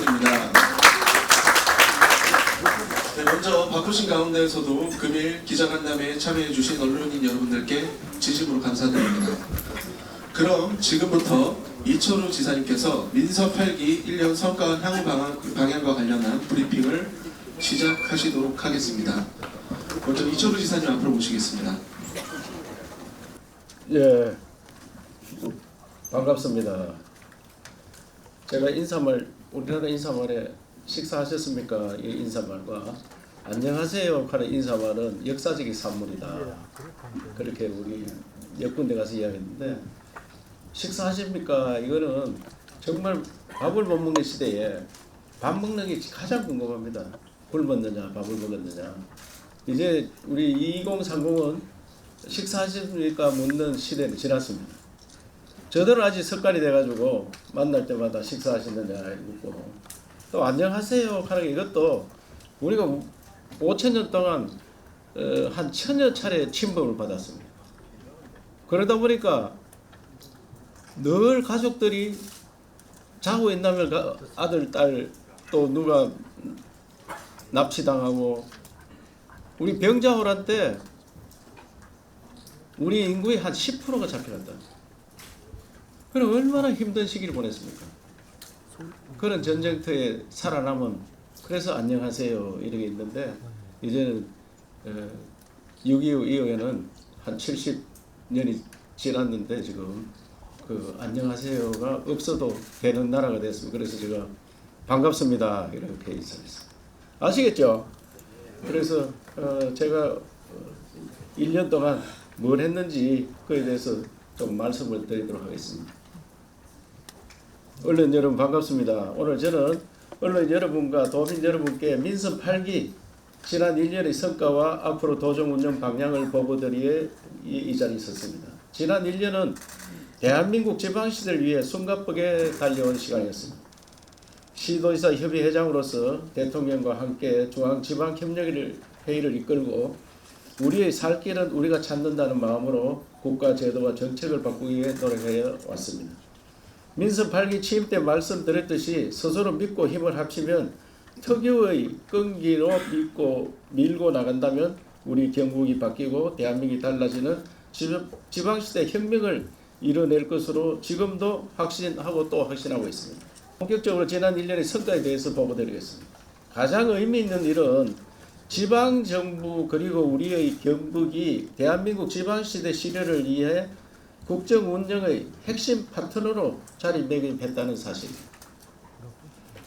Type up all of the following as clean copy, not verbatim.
축하드립니다. 네, 먼저 바쁘신 가운데에서도 금일 기자간담회에 참여해주신 언론인 여러분들께 진심으로 감사드립니다. 그럼 지금부터 이철우 지사님께서 민서 8기 1년 성과 향후 방향과 관련한 브리핑을 시작하시도록 하겠습니다. 먼저 이철우 지사님 앞으로 모시겠습니다. 예, 반갑습니다. 제가 인사말, 우리나라 인사말에 식사하셨습니까? 이 인사말과 안녕하세요 하는 인사말은 역사적인 산물이다. 그렇게 우리 몇 군데 가서 이야기했는데, 식사하십니까? 이거는 정말 밥을 못 먹는 시대에 밥 먹는 게 가장 궁금합니다. 굶었느냐 밥을 먹었느냐. 이제 우리 2030은 식사하십니까 묻는 시대는 지났습니다. 저들은 아직 습관이 돼가지고 만날 때마다 식사하시느냐 묻고, 또 안녕하세요 하는 이것도 우리가 5,000년 동안 한 1,000여 차례 침범을 받았습니다. 그러다 보니까 늘 가족들이 자고 있나면 아들, 딸, 또 누가 납치당하고, 우리 병자호란 때 우리 인구의 한 10%가 잡혀간다. 그럼 얼마나 힘든 시기를 보냈습니까? 그런 전쟁터에 살아남은, 그래서 안녕하세요 이렇게 있는데, 이제는 6.25 이후에는 한 70년이 지났는데 지금 그 안녕하세요가 없어도 되는 나라가 됐습니다. 그래서 제가 반갑습니다 이렇게 인사했어요. 아시겠죠? 그래서 제가 1년 동안 뭘 했는지 그에 대해서 좀 말씀을 드리도록 하겠습니다. 언론 여러분 반갑습니다. 오늘 저는 언론 여러분과 도민 여러분께 민선 8기 지난 1년의 성과와 앞으로 도정 운영 방향을 보고드리에 이 자리에 있었습니다. 지난 1년은 대한민국 지방시대를 위해 숨가쁘게 달려온 시간이었습니다. 시도지사 협의회장으로서 대통령과 함께 중앙지방협력회의를 이끌고 우리의 살 길은 우리가 찾는다는 마음으로 국가 제도와 정책을 바꾸기 위해 노력해 왔습니다. 민선 8기 취임 때 말씀드렸듯이 스스로 믿고 힘을 합치면 특유의 끈기로 밀고 나간다면 우리 경북이 바뀌고 대한민국이 달라지는 지방시대 혁명을 이뤄낼 것으로 지금도 확신하고 또 확신하고 있습니다. 본격적으로 지난 1년의 성과에 대해서 보고드리겠습니다. 가장 의미 있는 일은 지방정부 그리고 우리의 경북이 대한민국 지방시대 시대를 위해 국정운영의 핵심 파트너로 자리매김했다는 사실입니다.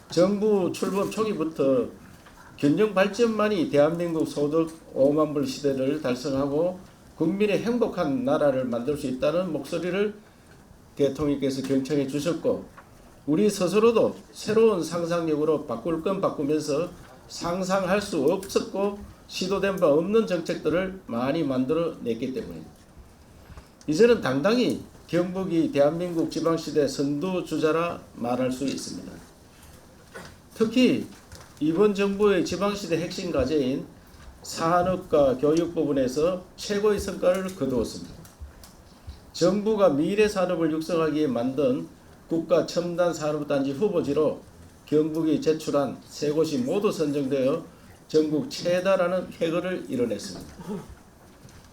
정부 출범 초기부터 균형 발전만이 대한민국 소득 5만 불 시대를 달성하고 국민의 행복한 나라를 만들 수 있다는 목소리를 대통령께서 경청해 주셨고, 우리 스스로도 새로운 상상력으로 바꿀 건 바꾸면서 상상할 수 없었고 시도된 바 없는 정책들을 많이 만들어냈기 때문입니다. 이제는 당당히 경북이 대한민국 지방시대 선두주자라 말할 수 있습니다. 특히 이번 정부의 지방시대 핵심 과제인 산업과 교육 부분에서 최고의 성과를 거두었습니다. 정부가 미래 산업을 육성하기에 만든 국가 첨단 산업단지 후보지로 경북이 제출한 세 곳이 모두 선정되어 전국 최다라는 쾌거를 이뤄냈습니다.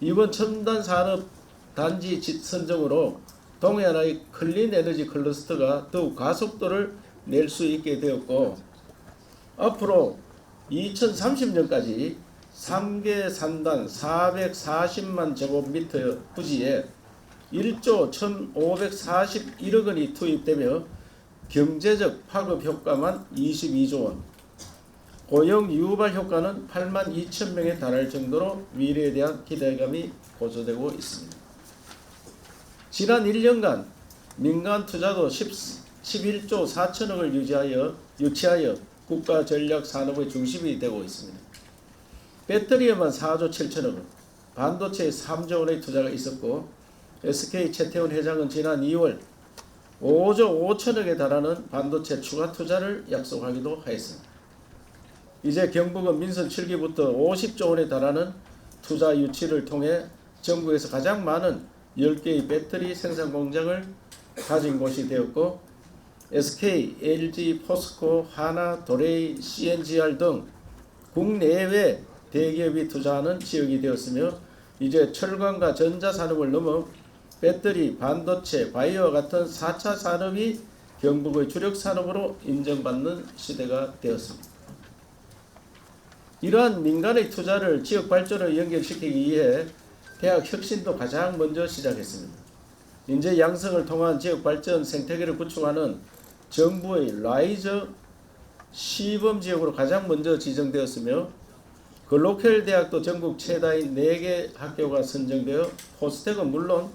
이번 첨단 산업단지 선정으로 동해안의 클린 에너지 클러스터가 더욱 가속도를 낼 수 있게 되었고, 앞으로 2030년까지 3개 산단 440만 제곱미터 부지에 1조 1,541억 원이 투입되며 경제적 파급 효과만 22조 원, 고용 유발 효과는 8만 2천 명에 달할 정도로 미래에 대한 기대감이 고조되고 있습니다. 지난 1년간 민간 투자도 11조 4천억을 유치하여 국가 전략 산업의 중심이 되고 있습니다. 배터리에만 4조 7천억 원, 반도체에 3조 원의 투자가 있었고, SK 최태원 회장은 지난 2월 5조 5천억에 달하는 반도체 추가 투자를 약속하기도 하였습니다. 이제 경북은 민선 7기부터 50조 원에 달하는 투자 유치를 통해 전국에서 가장 많은 10개의 배터리 생산 공장을 가진 곳이 되었고, SK, LG, 포스코, 하나, 도레이, CNGR 등 국내외 대기업이 투자하는 지역이 되었으며 이제 철강과 전자산업을 넘어 배터리, 반도체, 바이오와 같은 4차 산업이 경북의 주력 산업으로 인정받는 시대가 되었습니다. 이러한 민간의 투자를 지역 발전에 연결시키기 위해 대학 혁신도 가장 먼저 시작했습니다. 인재 양성을 통한 지역 발전 생태계를 구축하는 정부의 라이저 시범 지역으로 가장 먼저 지정되었으며 글로컬 대학도 전국 최다의 4개 학교가 선정되어 포스텍은 물론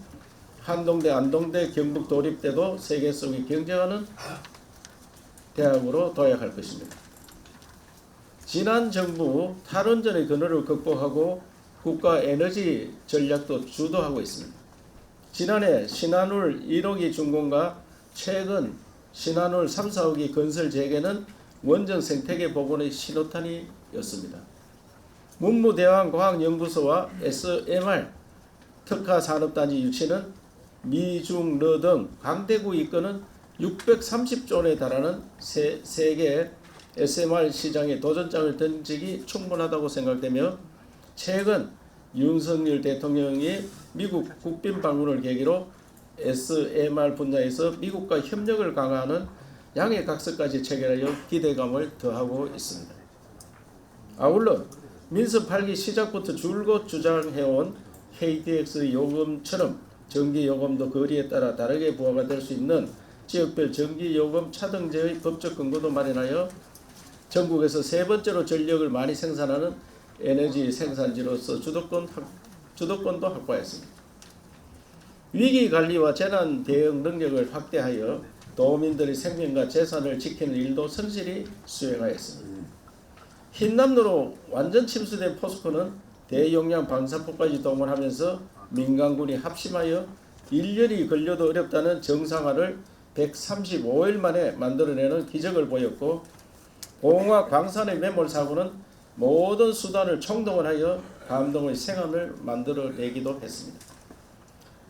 한동대, 안동대, 경북 도립대도 세계 속에 경쟁하는 대학으로 도약할 것입니다. 지난 정부 탈원전의 근원을 극복하고 국가 에너지 전략도 주도하고 있습니다. 지난해 신한울 1호기 준공과 최근 신한울 3, 4호기 건설 재개는 원전 생태계 복원의 신호탄이었습니다. 문무대왕과학연구소와 SMR 특화산업단지 유치는 미중러 등 강대구 이끄는 630조 원에 달하는 세계 SMR 시장에 도전장을 던지기 충분하다고 생각되며 최근 윤석열 대통령이 미국 국빈 방문을 계기로 SMR 분야에서 미국과 협력을 강화하는 양해각서까지 체결하여 기대감을 더하고 있습니다. 아울러 민선 8기 시작부터 줄곧 주장해온 KTX 요금처럼 전기요금도 거리에 따라 다르게 부과가 될 수 있는 지역별 전기요금 차등제의 법적 근거도 마련하여 전국에서 세 번째로 전력을 많이 생산하는 에너지 생산지로서 주도권도 확보했습니다. 위기관리와 재난 대응 능력을 확대하여 도민들의 생명과 재산을 지키는 일도 성실히 수행하였습니다. 흰남노로 완전 침수된 포스코는 대용량 방사포까지 동원하면서 민간군이 합심하여 1년이 걸려도 어렵다는 정상화를 135일 만에 만들어내는 기적을 보였고 봉화 광산의 매몰 사고는 모든 수단을 총동원하여 감동의 생활을 만들어내기도 했습니다.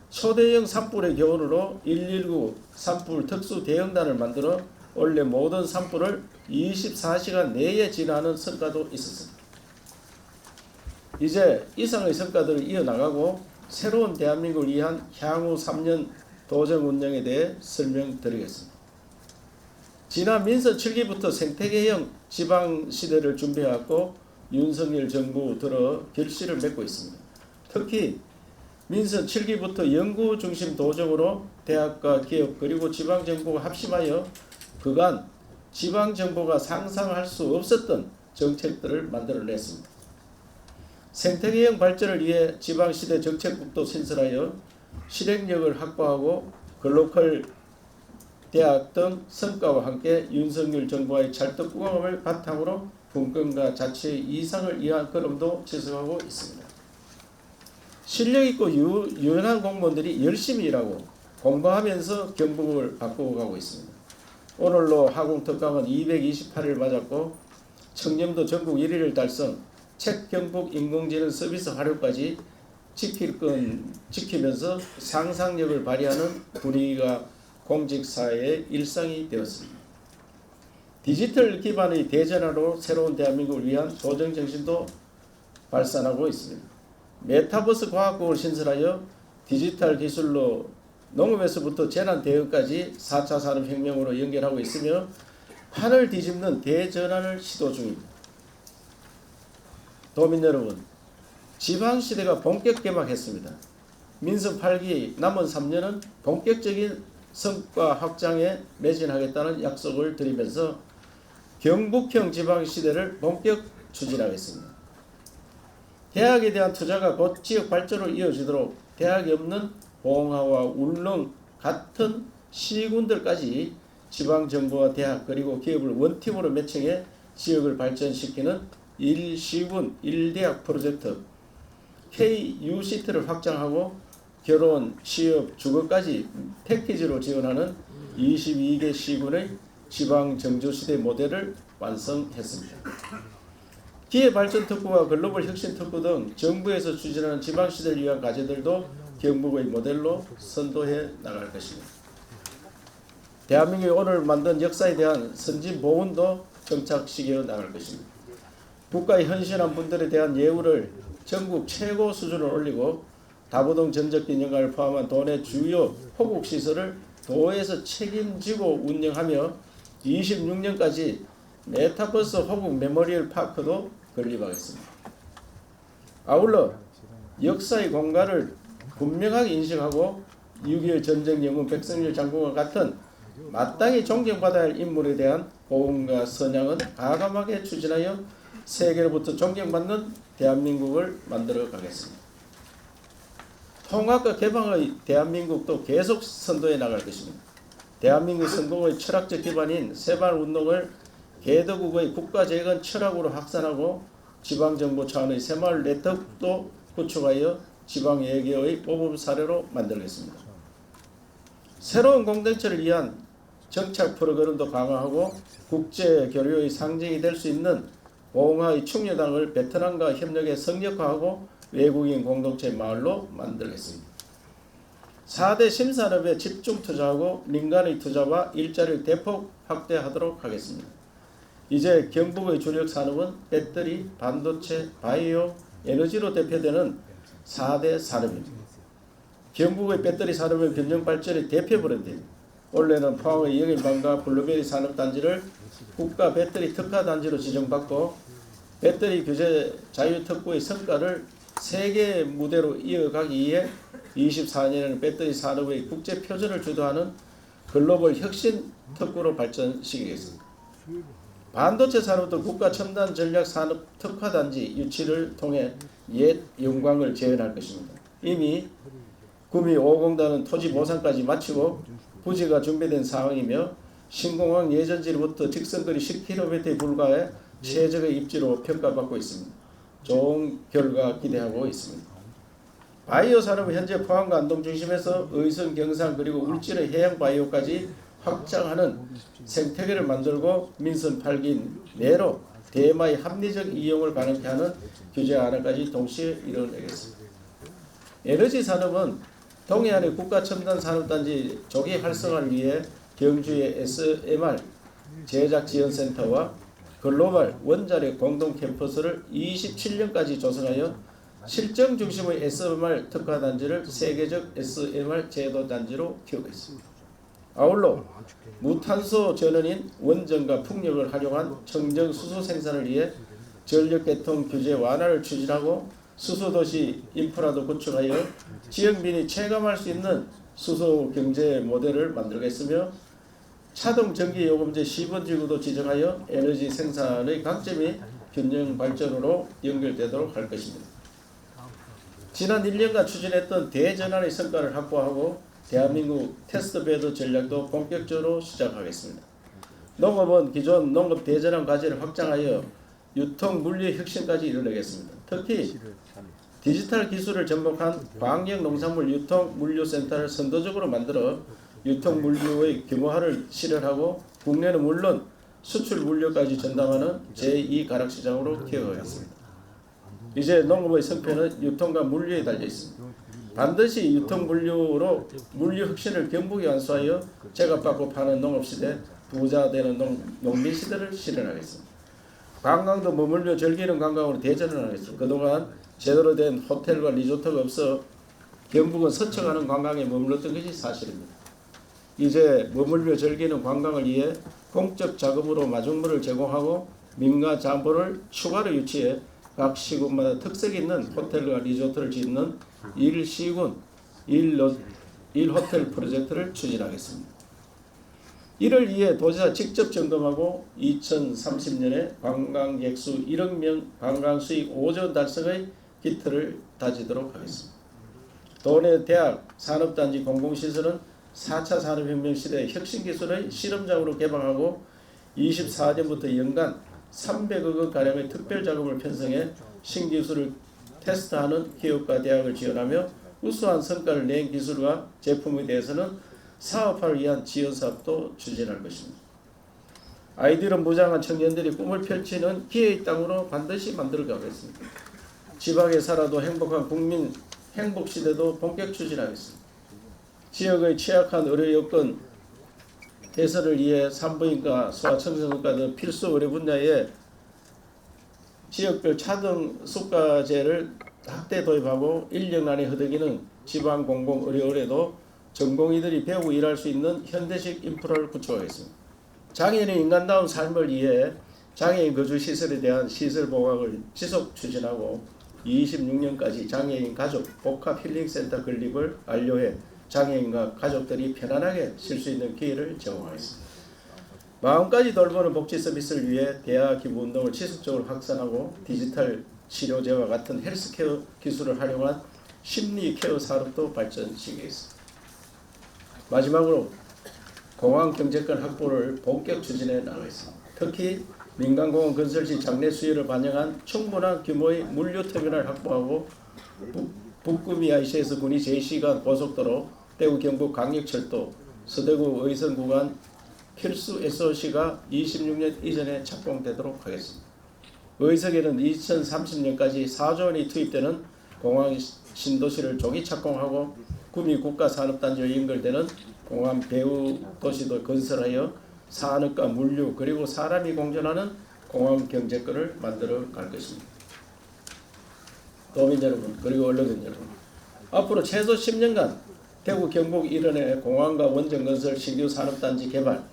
초대형 산불의 교훈으로 119 산불 특수 대응단을 만들어 원래 모든 산불을 24시간 내에 진화하는 성과도 있었습니다. 이제 이상의 성과들을 이어나가고 새로운 대한민국을 위한 향후 3년 도정 운영에 대해 설명드리겠습니다. 지난 민선 7기부터 생태계형 지방시대를 준비해왔고 윤석열 정부 들어 결실을 맺고 있습니다. 특히 민선 7기부터 연구 중심 도정으로 대학과 기업 그리고 지방정부가 합심하여 그간 지방정부가 상상할 수 없었던 정책들을 만들어냈습니다. 생태계형 발전을 위해 지방시대 정책국도 신설하여 실행력을 확보하고 글로컬 대학 등 성과와 함께 윤석열 정부와의 찰떡궁합을 바탕으로 분권과 자치의 이상을 위한 걸음도 지속하고 있습니다. 실력있고 유연한 공무원들이 열심히 일하고 공부하면서 경북을 바꾸고 가고 있습니다. 오늘로 하공특강은 228일 맞았고 청렴도 전국 1위를 달성, 책 경북 인공지능 서비스 활용까지 지킬 건 지키면서 상상력을 발휘하는 분위기가 공직사회의 일상이 되었습니다. 디지털 기반의 대전화로 새로운 대한민국을 위한 도정정신도 발산하고 있습니다. 메타버스 과학국을 신설하여 디지털 기술로 농업에서부터 재난 대응까지 4차 산업혁명으로 연결하고 있으며 판을 뒤집는 대전환을 시도 중입니다. 도민 여러분, 지방시대가 본격 개막했습니다. 민선 8기 남은 3년은 본격적인 성과 확장에 매진하겠다는 약속을 드리면서 경북형 지방시대를 본격 추진하겠습니다. 대학에 대한 투자가 곧 지역 발전으로 이어지도록 대학이 없는 봉화와 울릉 같은 시군들까지 지방정부와 대학 그리고 기업을 원팀으로 매칭해 지역을 발전시키는 1시군 1대학 프로젝트 KUCT를 확장하고 결혼, 취업, 주거까지 패키지로 지원하는 22개 시군의 지방정조시대 모델을 완성했습니다. 기회발전특구와 글로벌 혁신특구 등 정부에서 추진하는 지방시대를 위한 과제들도 경북의 모델로 선도해 나갈 것입니다. 대한민국이 오늘 만든 역사에 대한 선진 보훈도 정착시켜 나갈 것입니다. 국가에 헌신한 분들에 대한 예우를 전국 최고 수준으로 올리고 다부동 전적기념관을 포함한 도내 주요 호국시설을 도에서 책임지고 운영하며 26년까지 메타버스 호국 메모리얼 파크도 건립하겠습니다. 아울러 역사의 공간을 분명하게 인식하고 6.25 전쟁 영웅 백성열 장군과 같은 마땅히 존경받아야 할 인물에 대한 보훈과 선양은 과감하게 추진하여 세계로부터 존경받는 대한민국을 만들어 가겠습니다. 통합과 개방의 대한민국도 계속 선도해 나갈 것입니다. 대한민국 성공의 철학적 기반인 새마을운동을 개도국의 국가재건 철학으로 확산하고 지방정부 차원의 새마을 네트워크도 구축하여 지방예계의 모범 사례로 만들겠습니다. 새로운 공동체를 위한 정착 프로그램도 강화하고 국제교류의 상징이 될 수 있는 봉화의 충녀당을 베트남과 협력에 성역화하고 외국인 공동체 마을로 만들겠습니다. 4대 신산업에 집중 투자하고 민간의 투자와 일자리를 대폭 확대하도록 하겠습니다. 이제 경북의 주력 산업은 배터리, 반도체, 바이오, 에너지로 대표되는 4대 산업입니다. 경북의 배터리 산업은 경영발전의 대표 브랜드입니다. 올해는 포항의 영일반과 블루베리 산업단지를 국가 배터리 특화단지로 지정받고 배터리 규제 자유특구의 성과를 세계 무대로 이어가기 위해 24년에는 배터리 산업의 국제 표준을 주도하는 글로벌 혁신 특구로 발전시키겠습니다. 반도체 산업도 국가 첨단 전략 산업 특화단지 유치를 통해 옛 영광을 재현할 것입니다. 이미 구미 5공단은 토지 보상까지 마치고 부지가 준비된 상황이며 신공항 예전지로부터 직선거리 10km에 불과해 최적의 입지로 평가받고 있습니다. 좋은 결과 기대하고 있습니다. 바이오 산업은 현재 포항과 안동 중심에서 의성, 경상 그리고 울진의 해양 바이오까지 확장하는 생태계를 만들고 민선 8기 내로 대마의 합리적 이용을 가능케 하는 규제 안까지 동시에 이뤄내겠습니다. 에너지 산업은 동해안의 국가첨단 산업단지 조기 활성화를 위해 경주의 SMR 제작지원센터와 글로벌 원자력 공동 캠퍼스를 27년까지 조성하여 실정 중심의 SMR 특화단지를 세계적 SMR 제도단지로 키우겠습니다. 아울러 무탄소 전원인 원전과 풍력을 활용한 청정 수소 생산을 위해 전력계통 규제 완화를 추진하고 수소도시 인프라도 구축하여 지역민이 체감할 수 있는 수소 경제 모델을 만들겠으며 차동 전기 요금제 시범지구도 지정하여 에너지 생산의 강점이 균형 발전으로 연결되도록 할 것입니다. 지난 1년간 추진했던 대전환의 성과를 확보하고 대한민국 테스트베드 전략도 본격적으로 시작하겠습니다. 농업은 기존 농업 대전환 과제를 확장하여 유통 물류 혁신까지 이뤄내겠습니다. 특히 디지털 기술을 접목한 광역 농산물 유통 물류센터를 선도적으로 만들어 유통 물류의 규모화를 실현하고 국내는 물론 수출 물류까지 전담하는 제2 가락시장으로 키워가겠습니다. 이제 농업의 성패는 유통과 물류에 달려 있습니다. 반드시 유통 물류로 물류 혁신을 경북에 완수하여 제값받고 파는 농업시대, 부자 되는 농민시대를 실현하겠습니다. 관광도 머물며 즐기는 관광으로 대전을 하겠습니다. 그동안 제대로 된 호텔과 리조트가 없어 경북은 서쳐가는 관광에 머물렀던 것이 사실입니다. 이제 머물며 즐기는 관광을 위해 공적 자금으로 마중물을 제공하고 민가 잠보를 추가로 유치해 각 시군마다 특색 있는 호텔과 리조트를 짓는 1시군 1호텔 프로젝트를 추진하겠습니다. 이를 위해 도지사 직접 점검하고 2030년에 관광객 수 1억 명, 관광 수익 5조 달성의 기틀을 다지도록 하겠습니다. 도내 대학, 산업단지, 공공시설은 4차 산업혁명 시대의 혁신기술의 실험장으로 개방하고 24년부터 연간 300억 원가량의 특별자금을 편성해 신기술을 테스트하는 기업과 대학을 지원하며 우수한 성과를 낸 기술과 제품에 대해서는 사업화를 위한 지원사업도 추진할 것입니다. 아이디어로 무장한 청년들이 꿈을 펼치는 기회의 땅으로 반드시 만들어가겠습니다. 지방에 살아도 행복한 국민 행복시대도 본격 추진하겠습니다. 지역의 취약한 의료 여건 개설을 위해 산부인과, 소아청소년과 등 필수 의료 분야에 지역별 차등 수가제를 확대 도입하고 1년 안에 허덕이는 지방 공공 의료원에도 전공의들이 배우고 일할 수 있는 현대식 인프라를 구축하겠습니다. 장애인의 인간다운 삶을 위해 장애인 거주 시설에 대한 시설 보강을 지속 추진하고 26년까지 장애인 가족 복합 힐링센터 건립을 완료해 장애인과 가족들이 편안하게 쉴 수 있는 기회를 제공하겠습니다. 마음까지 돌보는 복지 서비스를 위해 대화 기부 운동을 지속적으로 확산하고 디지털 치료제와 같은 헬스케어 기술을 활용한 심리케어 산업도 발전시키겠습니다. 마지막으로 공항 경제권 확보를 본격 추진해 나가겠습니다. 특히 민간공항 건설 시 장래 수요를 반영한 충분한 규모의 물류터미널을 확보하고 북구미 IC에서 군이 제2시간 고속도로, 대구 경북 강력철도, 서대구 의선 구간 필수 SOC가 26년 이전에 착공되도록 하겠습니다. 의석에는 2030년까지 4조 원이 투입되는 공항 신도시를 조기 착공하고 구미 국가산업단지와 연결되는 공항 배후 도시도 건설하여 산업과 물류 그리고 사람이 공존하는 공항 경제권을 만들어 갈 것입니다. 도민 여러분 그리고 언론인 여러분, 앞으로 최소 10년간 대구 경북 일원의 공항과 원전 건설 신규 산업단지 개발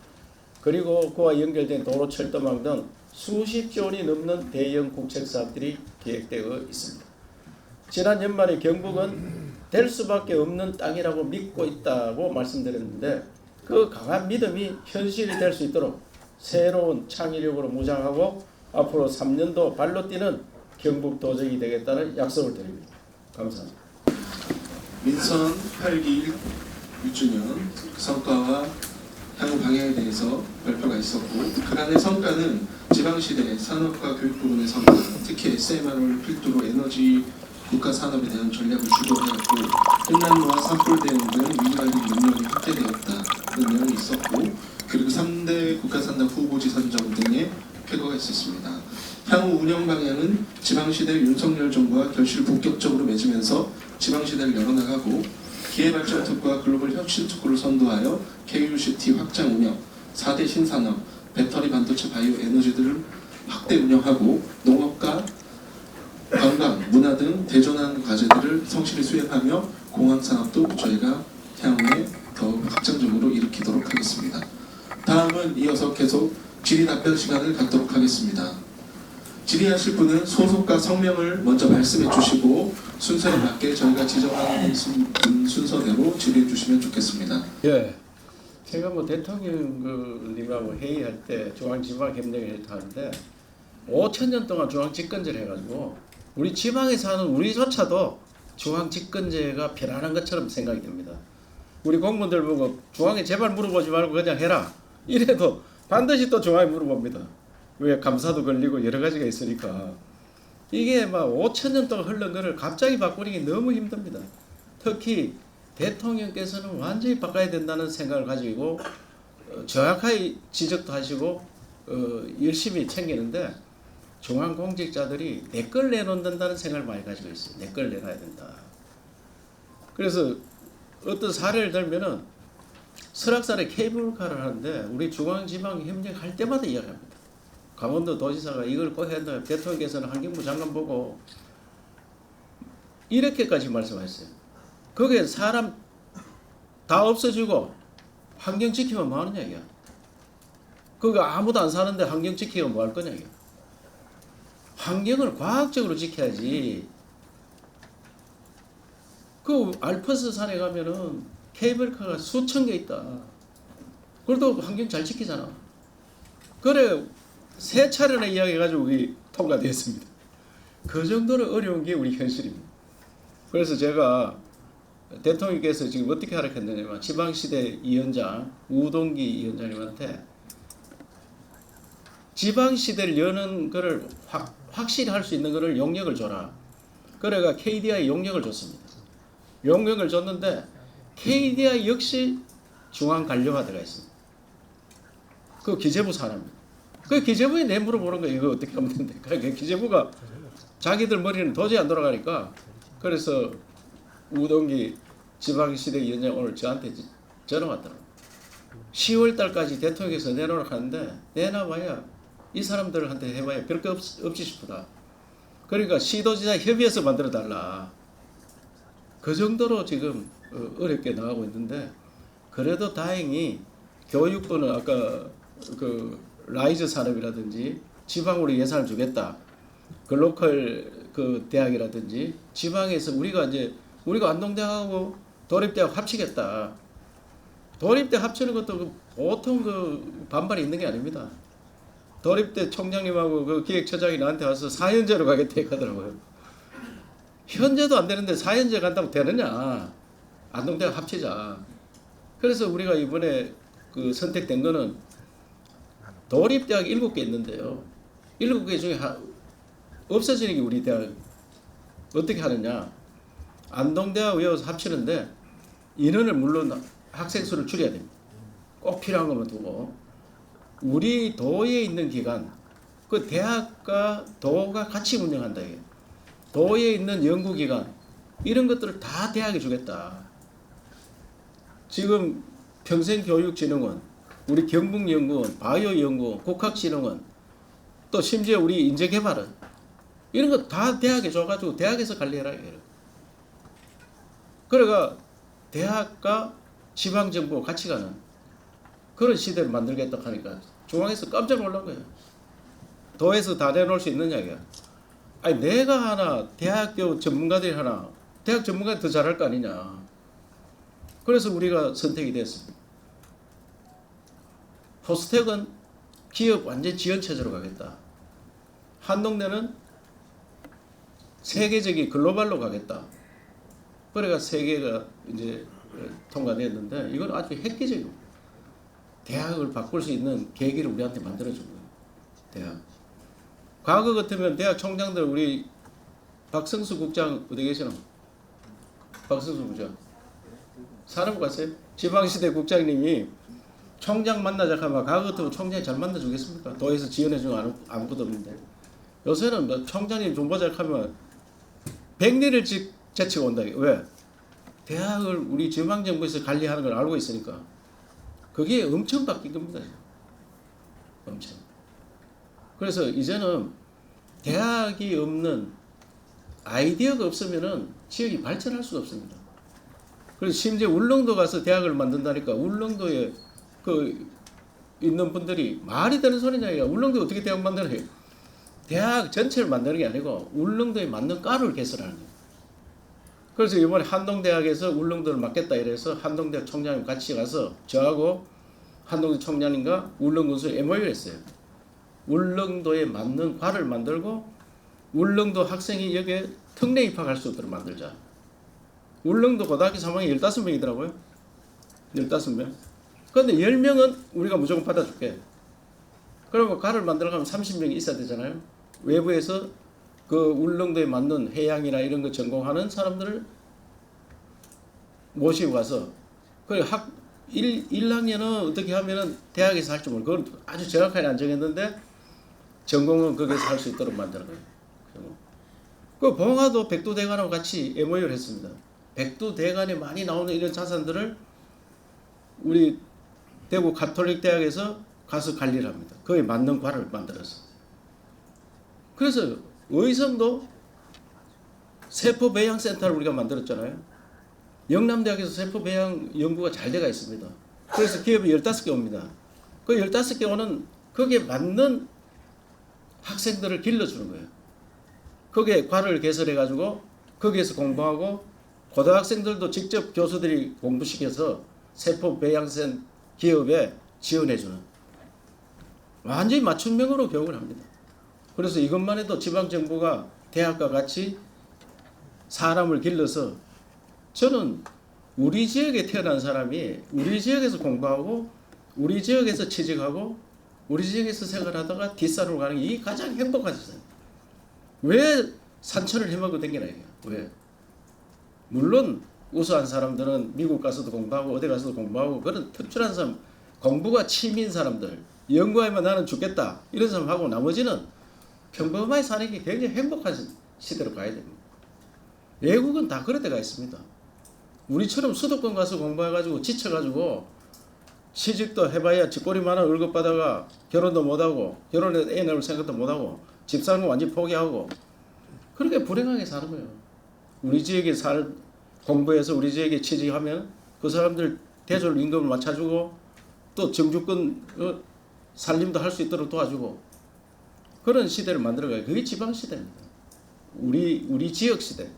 그리고 그와 연결된 도로 철도망 등 수십조 원이 넘는 대형 국책 사업들이 계획되어 있습니다. 지난 연말에 경북은 될 수밖에 없는 땅이라고 믿고 있다고 말씀드렸는데 그 강한 믿음이 현실이 될 수 있도록 새로운 창의력으로 무장하고 앞으로 3년도 발로 뛰는 경북 도정이 되겠다는 약속을 드립니다. 감사합니다. 민선 8기 6주년 성과와 향후 방향에 대해서 발표가 있었고 그간의 성과는 지방시대 산업과 교육 부분의 성과, 특히 SMR을 필두로 에너지 국가 산업에 대한 전략을 주도하였고 끝난로와 산불 대응 등 위기관리 능력이 확대되었다는 내용이 있었고 그리고 3대 국가산업 후보지 선정 등의 쾌거가 있었습니다. 향후 운영 방향은 지방시대 윤석열 정부와 결실을 본격적으로 맺으면서 지방시대를 열어나가고 기회발전 특구와 글로벌 혁신 특구를 선도하여 KUCT 확장 운영, 4대 신산업, 배터리 반도체 바이오 에너지들을 확대 운영하고 농업과 관광, 문화 등 대전환 과제들을 성실히 수행하며 공항산업도 저희가 향후에 더욱 확장적으로 일으키도록 하겠습니다. 다음은 이어서 계속 질의 답변 시간을 갖도록 하겠습니다. 질의하실 분은 소속과 성명을 먼저 말씀해 주시고 순서에 맞게 저희가 지정하는 순서대로 질의해 주시면 좋겠습니다. 예, 제가 뭐 대통령님하고 회의할 때 중앙지방협력을 하는데 5,000년 동안 중앙집권제를 해가지고 우리 지방에 사는 우리조차도 중앙집권제가 편안한 것처럼 생각이 됩니다. 우리 공무원들 보고 중앙에 제발 물어보지 말고 그냥 해라 이래도 반드시 또 중앙에 물어봅니다. 왜 감사도 걸리고 여러 가지가 있으니까 이게 막 5,000년 동안 흘른 거를 갑자기 바꾸는 게 너무 힘듭니다. 특히 대통령께서는 완전히 바꿔야 된다는 생각을 가지고 정확하게 지적도 하시고 열심히 챙기는데 중앙 공직자들이 내 걸 내놓는다는 생각을 많이 가지고 있어요. 내 걸 내놔야 된다. 그래서 어떤 사례를 들면은 설악산에 케이블카를 하는데 우리 중앙지방 협력할 때마다 이야기합니다. 강원도 도지사가 이걸 꼭 해야 된다. 대통령께서는 환경부 장관 보고 이렇게까지 말씀하셨어요. 거기에 사람 다 없어지고 환경 지키면 뭐 하느냐 이게. 거기 아무도 안 사는데 환경 지키면 뭐 할 거냐 이게. 환경을 과학적으로 지켜야지. 그 알프스 산에 가면은 케이블카가 수천 개 있다. 그래도 환경 잘 지키잖아. 그래 세 차례나 이야기해가지고 우리 통과됐습니다. 그 정도로 어려운 게 우리 현실입니다. 그래서 제가 대통령께서 지금 어떻게 하락했느냐면 지방시대 위원장 우동기 위원장님한테 지방시대를 여는 거를 확실히 할 수 있는 거를 용역을 줘라. 그래가 KDI 용역을 줬습니다. 용역을 줬는데 KDI 역시 중앙 관료가 들어가 있습니다. 그 기재부 사람입니다. 그 기재부에 내 물어보는 거예요. 이거 어떻게 하면 된다. 그러니까 기재부가 자기들 머리는 도저히 안 돌아가니까 그래서 우동기 지방시대 위원장 오늘 저한테 전화 왔더라고요. 10월 달까지 대통령께서 내놓으라고 하는데 내놔봐야 이 사람들한테 해봐야 별거 없지 싶다. 그러니까 시도지사 협의해서 만들어 달라. 그 정도로 지금 어렵게 나가고 있는데 그래도 다행히 교육부는 아까 그 라이즈 산업이라든지 지방으로 예산을 주겠다. 글로컬 그 대학이라든지 지방에서 우리가 안동대학하고 도립대학 합치겠다. 도립대 합치는 것도 보통 그 반발이 있는 게 아닙니다. 도립대 총장님하고 그 기획처장이 나한테 와서 4연제로 가겠다 하더라고요. 현재도 안 되는데 4연제 간다고 되느냐? 안동대학 합치자. 그래서 우리가 이번에 그 선택된 거는 도립대학 7개 있는데요. 7개 중에 없어지는 게 우리 대학. 어떻게 하느냐? 안동대학 외워서 합치는데 인원을 물론 학생 수를 줄여야 됩니다. 꼭 필요한 것만 두고 우리 도에 있는 기관, 그 대학과 도가 같이 운영한다. 이게. 도에 있는 연구기관 이런 것들을 다 대학에 주겠다. 지금 평생교육진흥원, 우리 경북연구원, 바이오연구원, 국학진흥원, 또 심지어 우리 인재개발원 이런 거 다 대학에 줘가지고 대학에서 관리해라. 그러니까 대학과 지방정부가 같이 가는 그런 시대를 만들겠다 하니까 중앙에서 깜짝 놀란 거예요. 도에서 다 내놓을 수 있느냐 이게. 아니 내가 하나, 대학교 전문가들이 하나, 대학 전문가들이 더 잘할 거 아니냐. 그래서 우리가 선택이 됐습니다. 포스텍은 기업 완전 지원 체제로 가겠다. 한동대는 세계적인 글로벌로 가겠다. 그래가 세 개가 이제 통과됐는데 이건 아주 획기적이고 대학을 바꿀 수 있는 계기를 우리한테 만들어준 거예요. 대학. 과거 같으면 대학 총장들 우리 박성수 국장 어디 계시나? 박성수 국장. 사람 갔어요? 지방시대 국장님이 총장 만나자 하면 과거 같으면 총장이 잘 만나주겠습니까? 도에서 지원해주는 거 아무것도 없는데 요새는 뭐 총장님 좀 보자 하면 100리를 제치고 온다. 왜? 대학을 우리 지방정부에서 관리하는 걸 알고 있으니까 그게 엄청 바뀐 겁니다. 엄청. 그래서 이제는 대학이 없는 아이디어가 없으면은 지역이 발전할 수가 없습니다. 그래서 심지어 울릉도 가서 대학을 만든다니까 울릉도에 그 있는 분들이 말이 되는 소리냐 이거. 울릉도에 어떻게 대학 만드냐. 대학 전체를 만드는 게 아니고 울릉도에 맞는 과를 개설하는 거예요. 그래서 이번에 한동대학에서 울릉도를 맡겠다 이래서 한동대학 총장님 같이 가서 저하고 한동대 총장님과 울릉군수 MOU를 했어요. 울릉도에 맞는 과를 만들고 울릉도 학생이 여기에 특례 입학할 수 있도록 만들자. 울릉도 고등학교 3학년 15명이더라고요. 15명. 그런데 10명은 우리가 무조건 받아줄게. 그러면 과를 만들어가면 30명이 있어야 되잖아요. 외부에서 그 울릉도에 맞는 해양이나 이런 거 전공하는 사람들을 모시고 가서 그 1학년은 어떻게 하면은 대학에서 할 줄 모르고 그건 아주 정확하게 안 정했는데 전공은 거기서 할 수 있도록 만드는 거예요. 그 봉화도 백두대간하고 같이 MOU를 했습니다. 백두대간에 많이 나오는 이런 자산들을 우리 대구 가톨릭 대학에서 가서 관리를 합니다. 거기에 맞는 과를 만들어서. 그래서 의성도 세포배양센터를 우리가 만들었잖아요. 영남대학에서 세포배양 연구가 잘 돼가 있습니다. 그래서 기업이 15개 옵니다. 그 15개 오는 거기에 맞는 학생들을 길러주는 거예요. 거기에 과를 개설해가지고 거기에서 공부하고 고등학생들도 직접 교수들이 공부시켜서 세포배양센 기업에 지원해주는 완전히 맞춤형으로 교육을 합니다. 그래서 이것만 해도 지방정부가 대학과 같이 사람을 길러서 저는 우리 지역에 태어난 사람이 우리 지역에서 공부하고 우리 지역에서 취직하고 우리 지역에서 생활하다가 뒷산으로 가는 게 이게 가장 행복하잖아요. 왜 산천을 헤매고 댕기나 이게. 왜? 물론 우수한 사람들은 미국 가서도 공부하고 어디 가서도 공부하고 그런 특출한 사람 공부가 취미인 사람들 연구하면 나는 죽겠다 이런 사람하고 나머지는 평범하게 사는 게 굉장히 행복한 시대로 가야 됩니다. 외국은 다 그런 데가 있습니다. 우리처럼 수도권 가서 공부해가지고 지쳐가지고 취직도 해봐야 쥐꼬리만한 월급 받아가 결혼도 못하고 결혼해서 애 낳을 생각도 못하고 집 사는 거 완전히 포기하고 그렇게 불행하게 사는 거예요. 우리 지역에 공부해서 우리 지역에 취직하면 그 사람들 대졸 임금을 맞춰주고 또 정주권 살림도 할 수 있도록 도와주고 그런 시대를 만들어가요. 그게 지방 시대입니다. 우리 지역 시대.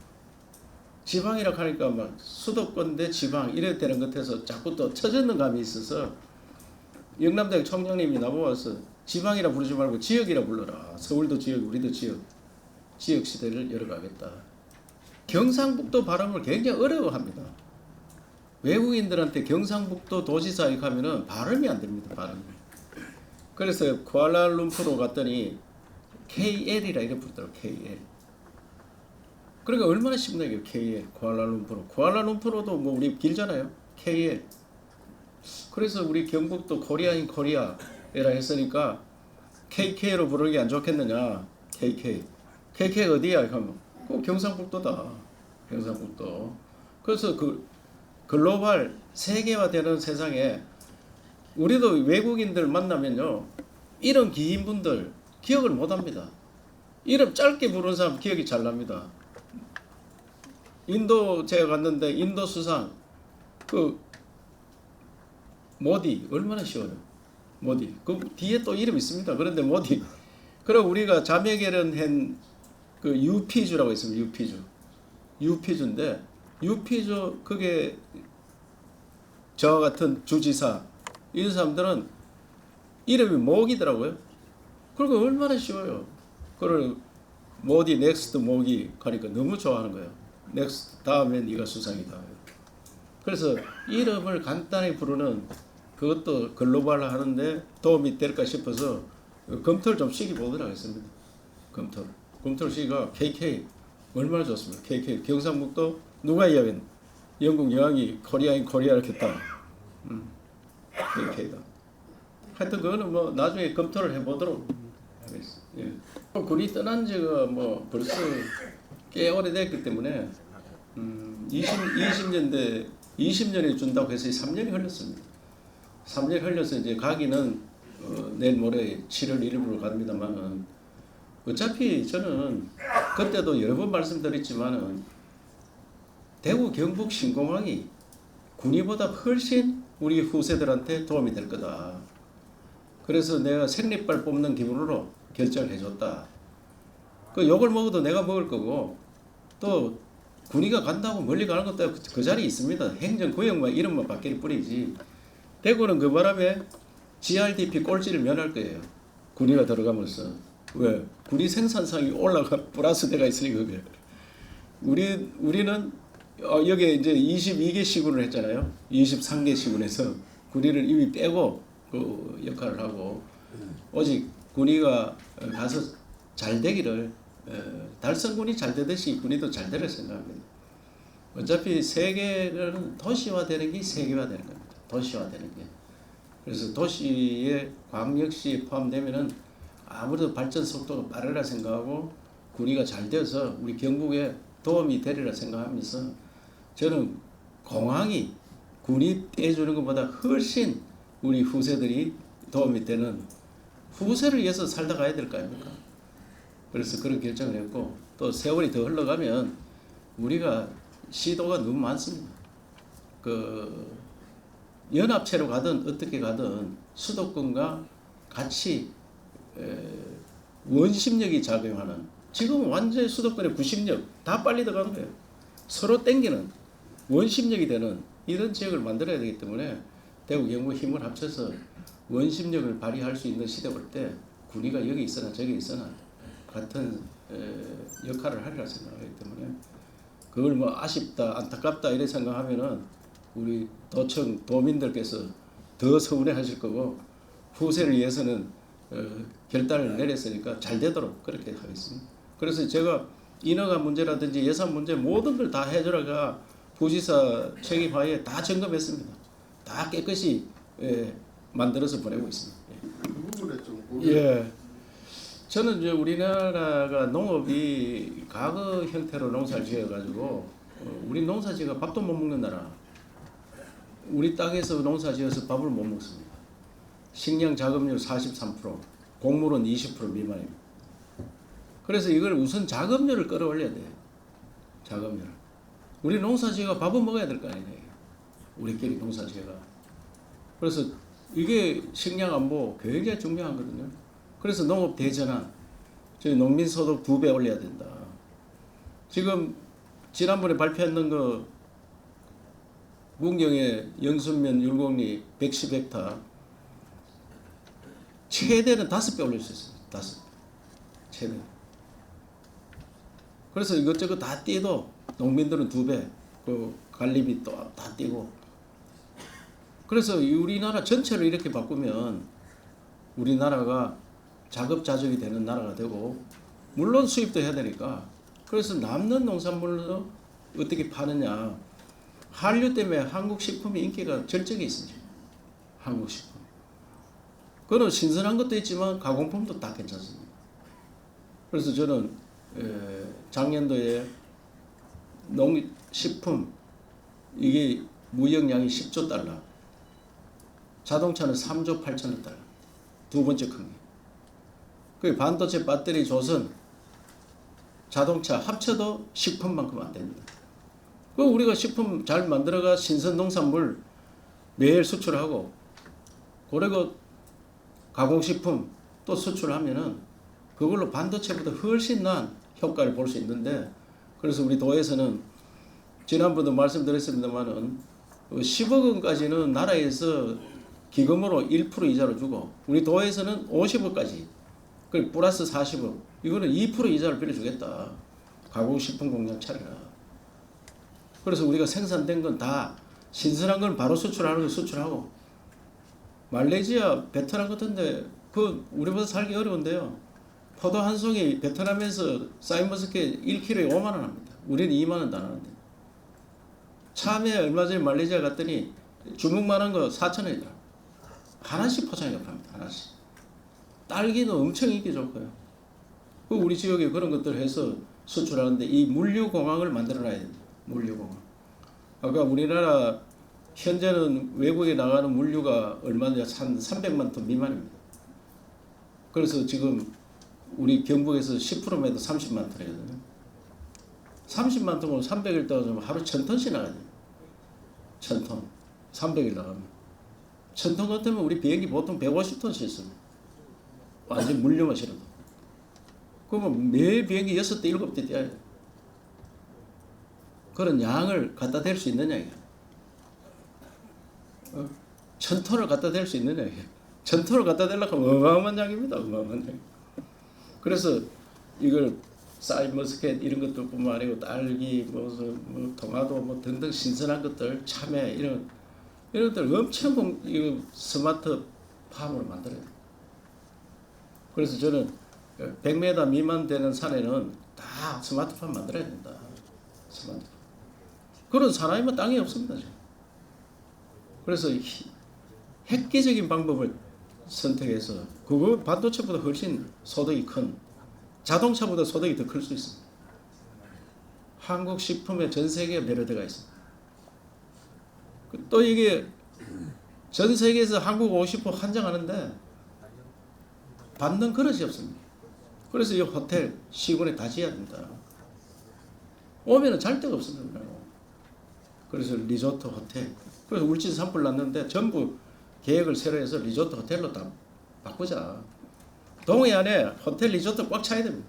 지방이라고 하니까 막 수도권 대 지방 이래 되는 것 같아서 자꾸 또 처졌는 감이 있어서 영남대학 총장님이 나보고서 지방이라 부르지 말고 지역이라 불러라. 서울도 지역, 우리도 지역. 지역 시대를 열어가겠다. 경상북도 발음을 굉장히 어려워합니다. 외국인들한테 경상북도 도지사에 가면은 발음이 안 됩니다. 발음이. 그래서 쿠알라룸푸르 갔더니 KL이라 이렇게 부르더라고요. KL. 그러니까 얼마나 쉽나요? KL, 쿠알라룸푸르. 쿠알라룸푸르도 뭐 우리 길잖아요. KL. 그래서 우리 경북도 코리아인 코리아라 했으니까 KK로 부르는 게 안 좋겠느냐. KK. KK 어디야? 하면 그 경상북도다. 경상북도. 그래서 그 글로벌 세계화되는 세상에 우리도 외국인들 만나면요. 이름 긴 분들 기억을 못합니다. 이름 짧게 부르는 사람 기억이 잘 납니다. 인도 제가 갔는데 인도 수상 그 모디 얼마나 쉬워요. 모디 그 뒤에 또 이름 있습니다. 그런데 모디 그럼 우리가 자매 결혼한 그 유피주라고 있습니다. 유피주인데 유피주 그게 저와 같은 주지사 이런 사람들은 이름이 목이더라고요. 그러니까 얼마나 쉬워요. 그걸 모디 넥스트 목이 가니까 너무 좋아하는 거예요. 넥스트 다음에 네가 수상이다. 그래서 이름을 간단히 부르는 그것도 글로벌화 하는데 도움이 될까 싶어서 검토를 좀 시켜보도록 하겠습니다. 검토를 시기가 KK 얼마나 좋습니다. KK 경상북도 누가 이야기했나? 영국 여왕이 코리아인 코리아를 했다. KK다. 하여튼 그거는 뭐 나중에 검토를 해보도록 하겠습니다. 예. 군이 떠난 지가 뭐 벌써 꽤 오래됐기 때문에 20년에 준다고 해서 3년이 흘렀습니다. 3년이 흘려서 이제 가기는 내일 모레 7월 1일부로 갑니다만은 어차피 저는 그때도 여러 번 말씀드렸지만은 대구 경북 신공항이 군위보다 훨씬 우리 후세들한테 도움이 될 거다. 그래서 내가 생리발 뽑는 기분으로 결정을 해줬다. 그 욕을 먹어도 내가 먹을 거고 또 군위가 간다고 멀리 가는 것도 그 자리에 있습니다. 행정구역만 이름만 바뀔 뿐이지. 대구는 그 바람에 GRDP 꼴찌를 면할 거예요. 군위가 들어가면서. 왜? 군위 생산성이 올라가 플러스 돼가 있으니까 그게. 우리는 여기에 이제 22개 시군을 했잖아요. 23개 시군에서 군위를 이미 빼고 그 역할을 하고 오직 군위가 가서 잘 되기를 달성군이 잘 되듯이 군위도 잘 되를 생각합니다. 어차피 세계는 도시화되는 게 세계화되는 겁니다. 도시화되는 게. 그래서 도시에 광역시 포함되면은 아무래도 발전 속도가 빠르라 생각하고 군위가 잘 되어서 우리 경북에 도움이 되리라 생각하면서 저는 공항이 군이 떼주는 것보다 훨씬 우리 후세들이 도움이 되는 후세를 위해서 살다 가야 될 거 아닙니까? 그래서 그런 결정을 했고 또 세월이 더 흘러가면 우리가 시도가 너무 많습니다. 그 연합체로 가든 어떻게 가든 수도권과 같이 원심력이 작용하는 지금은 완전히 수도권의 구심력 다 빨리 들어가는 거예요. 서로 땡기는 원심력이 되는 이런 지역을 만들어야 되기 때문에 대구 경북 힘을 합쳐서 원심력을 발휘할 수 있는 시대 올 때 군위가 여기 있으나 저기 있으나 같은 역할을 하리라 생각하기 때문에 그걸 뭐 아쉽다 안타깝다 이래 생각하면은 우리 도청 도민들께서 더 서운해하실 거고 후세를 위해서는 결단을 내렸으니까 잘 되도록 그렇게 하겠습니다. 그래서 제가 인허가 문제라든지 예산 문제 모든 걸 다 해주라가 부지사 책임하에 다 점검했습니다. 다 깨끗이 만들어서 보내고 있습니다. 그 부분에 좀 예. 저는 이제 우리나라가 농업이 과거 형태로 농사를 지어가지고 우리 농사지가 밥도 못 먹는 나라. 우리 땅에서 농사지어서 밥을 못 먹습니다. 식량 자급률 43%, 곡물은 20% 미만입니다. 그래서 이걸 우선 자급률을 끌어올려야 돼요. 자급률. 우리 농사지어가 밥은 먹어야 될 거 아니에요. 우리끼리 농사지어가. 그래서 이게 식량 안보 굉장히 중요하거든요. 그래서 농업 대전환, 저희 농민 소득 2배 올려야 된다. 지금 지난번에 발표했는 거 문경의 영순면 율곡리 110헥타 최대는 5배 올릴 수 있어요. 5배. 최대. 그래서 이것저것 다 띄도 농민들은 2배, 그 관리비 또 다 띄고. 그래서 우리나라 전체를 이렇게 바꾸면 우리나라가 자급자족이 되는 나라가 되고, 물론 수입도 해야 되니까. 그래서 남는 농산물로 어떻게 파느냐. 한류 때문에 한국 식품이 인기가 절정에 있습니다. 한국 식품. 그건 신선한 것도 있지만 가공품도 다 괜찮습니다. 그래서 저는 작년도에 농식품 이게 무역량이 10조 달러, 자동차는 3조 8천억 달러, 두 번째 큰 게. 그 반도체, 배터리, 조선, 자동차 합쳐도 식품만큼 안 됩니다. 그 우리가 식품 잘 만들어가 신선 농산물 매일 수출하고, 그리고 가공식품 또 수출하면은 그걸로 반도체보다 훨씬 나은 효과를 볼 수 있는데, 그래서 우리 도에서는 지난번도 말씀드렸습니다만은 10억 원까지는 나라에서 기금으로 1% 이자를 주고, 우리 도에서는 50억까지, 그 플러스 40억, 이거는 2% 이자를 빌려주겠다. 가공식품 공장 차려라. 그래서 우리가 생산된 건 다 신선한 건 바로 수출하는 거 수출하고, 말레이시아, 베트남 같은데 그 우리보다 살기 어려운데요. 포도 한 송이 베트남에서 사이머스케 1kg에 5만 원 합니다. 우리는 2만 원도 안 하는데. 참외 얼마 전에 말레이시아 갔더니 주먹만한 거 4천 원이더라. 하나씩 포장해 팝니다. 하나씩. 딸기는 엄청 인기 좋고요. 그 우리 지역에 그런 것들을 해서 수출하는데 이 물류공항을 만들어놔야 됩니다. 물류공항. 아까 우리나라 현재는 외국에 나가는 물류가 얼마냐, 한 300만 톤 미만입니다. 그래서 지금 우리 경북에서 10%면 30만 톤이거든요. 30만 톤은 300일 떠가지고 하루 1000톤씩 나가야 돼요. 1000톤. 300일 나가면. 1000톤 같으면 우리 비행기 보통 150톤씩 있습니다. 완전 물류만 실어도. 그러면 매일 비행기 6대, 7대 뛰어야 돼요. 그런 양을 갖다 댈 수 있느냐, 이게. 1000톤을 갖다 댈 수 있느냐, 이게. 1000톤을 갖다 대려고 하면 어마어마한 양입니다. 어마어마한 양. 그래서 이걸 사이머스켓 이런 것들뿐만 아니고 딸기, 뭐 토마토, 뭐 등등 신선한 것들, 참외 이런 것들 엄청 이거 스마트 팜으로 만들어야 돼요. 그래서 저는 100m 미만 되는 산에는 다 스마트팜 만들어야 된다. 스마트팜. 그런 사람이면 땅이 없습니다. 지금. 그래서 획기적인 방법을 선택해서, 그거 반도체보다 훨씬 소득이 큰, 자동차보다 소득이 더 클 수 있습니다. 한국 식품에 전 세계에 매료대가 있습니다. 또 이게 전 세계에서 한국 50% 환장하는데 받는 그릇이 없습니다. 그래서 이 호텔 시골에 다 지어야 된다. 오면은 잘 데가 없습니다. 그래서 리조트 호텔. 그래서 울진 산불 났는데 전부 계획을 새로 해서 리조트 호텔로 다 바꾸자. 동해안에 호텔 리조트 꽉 차야 됩니다.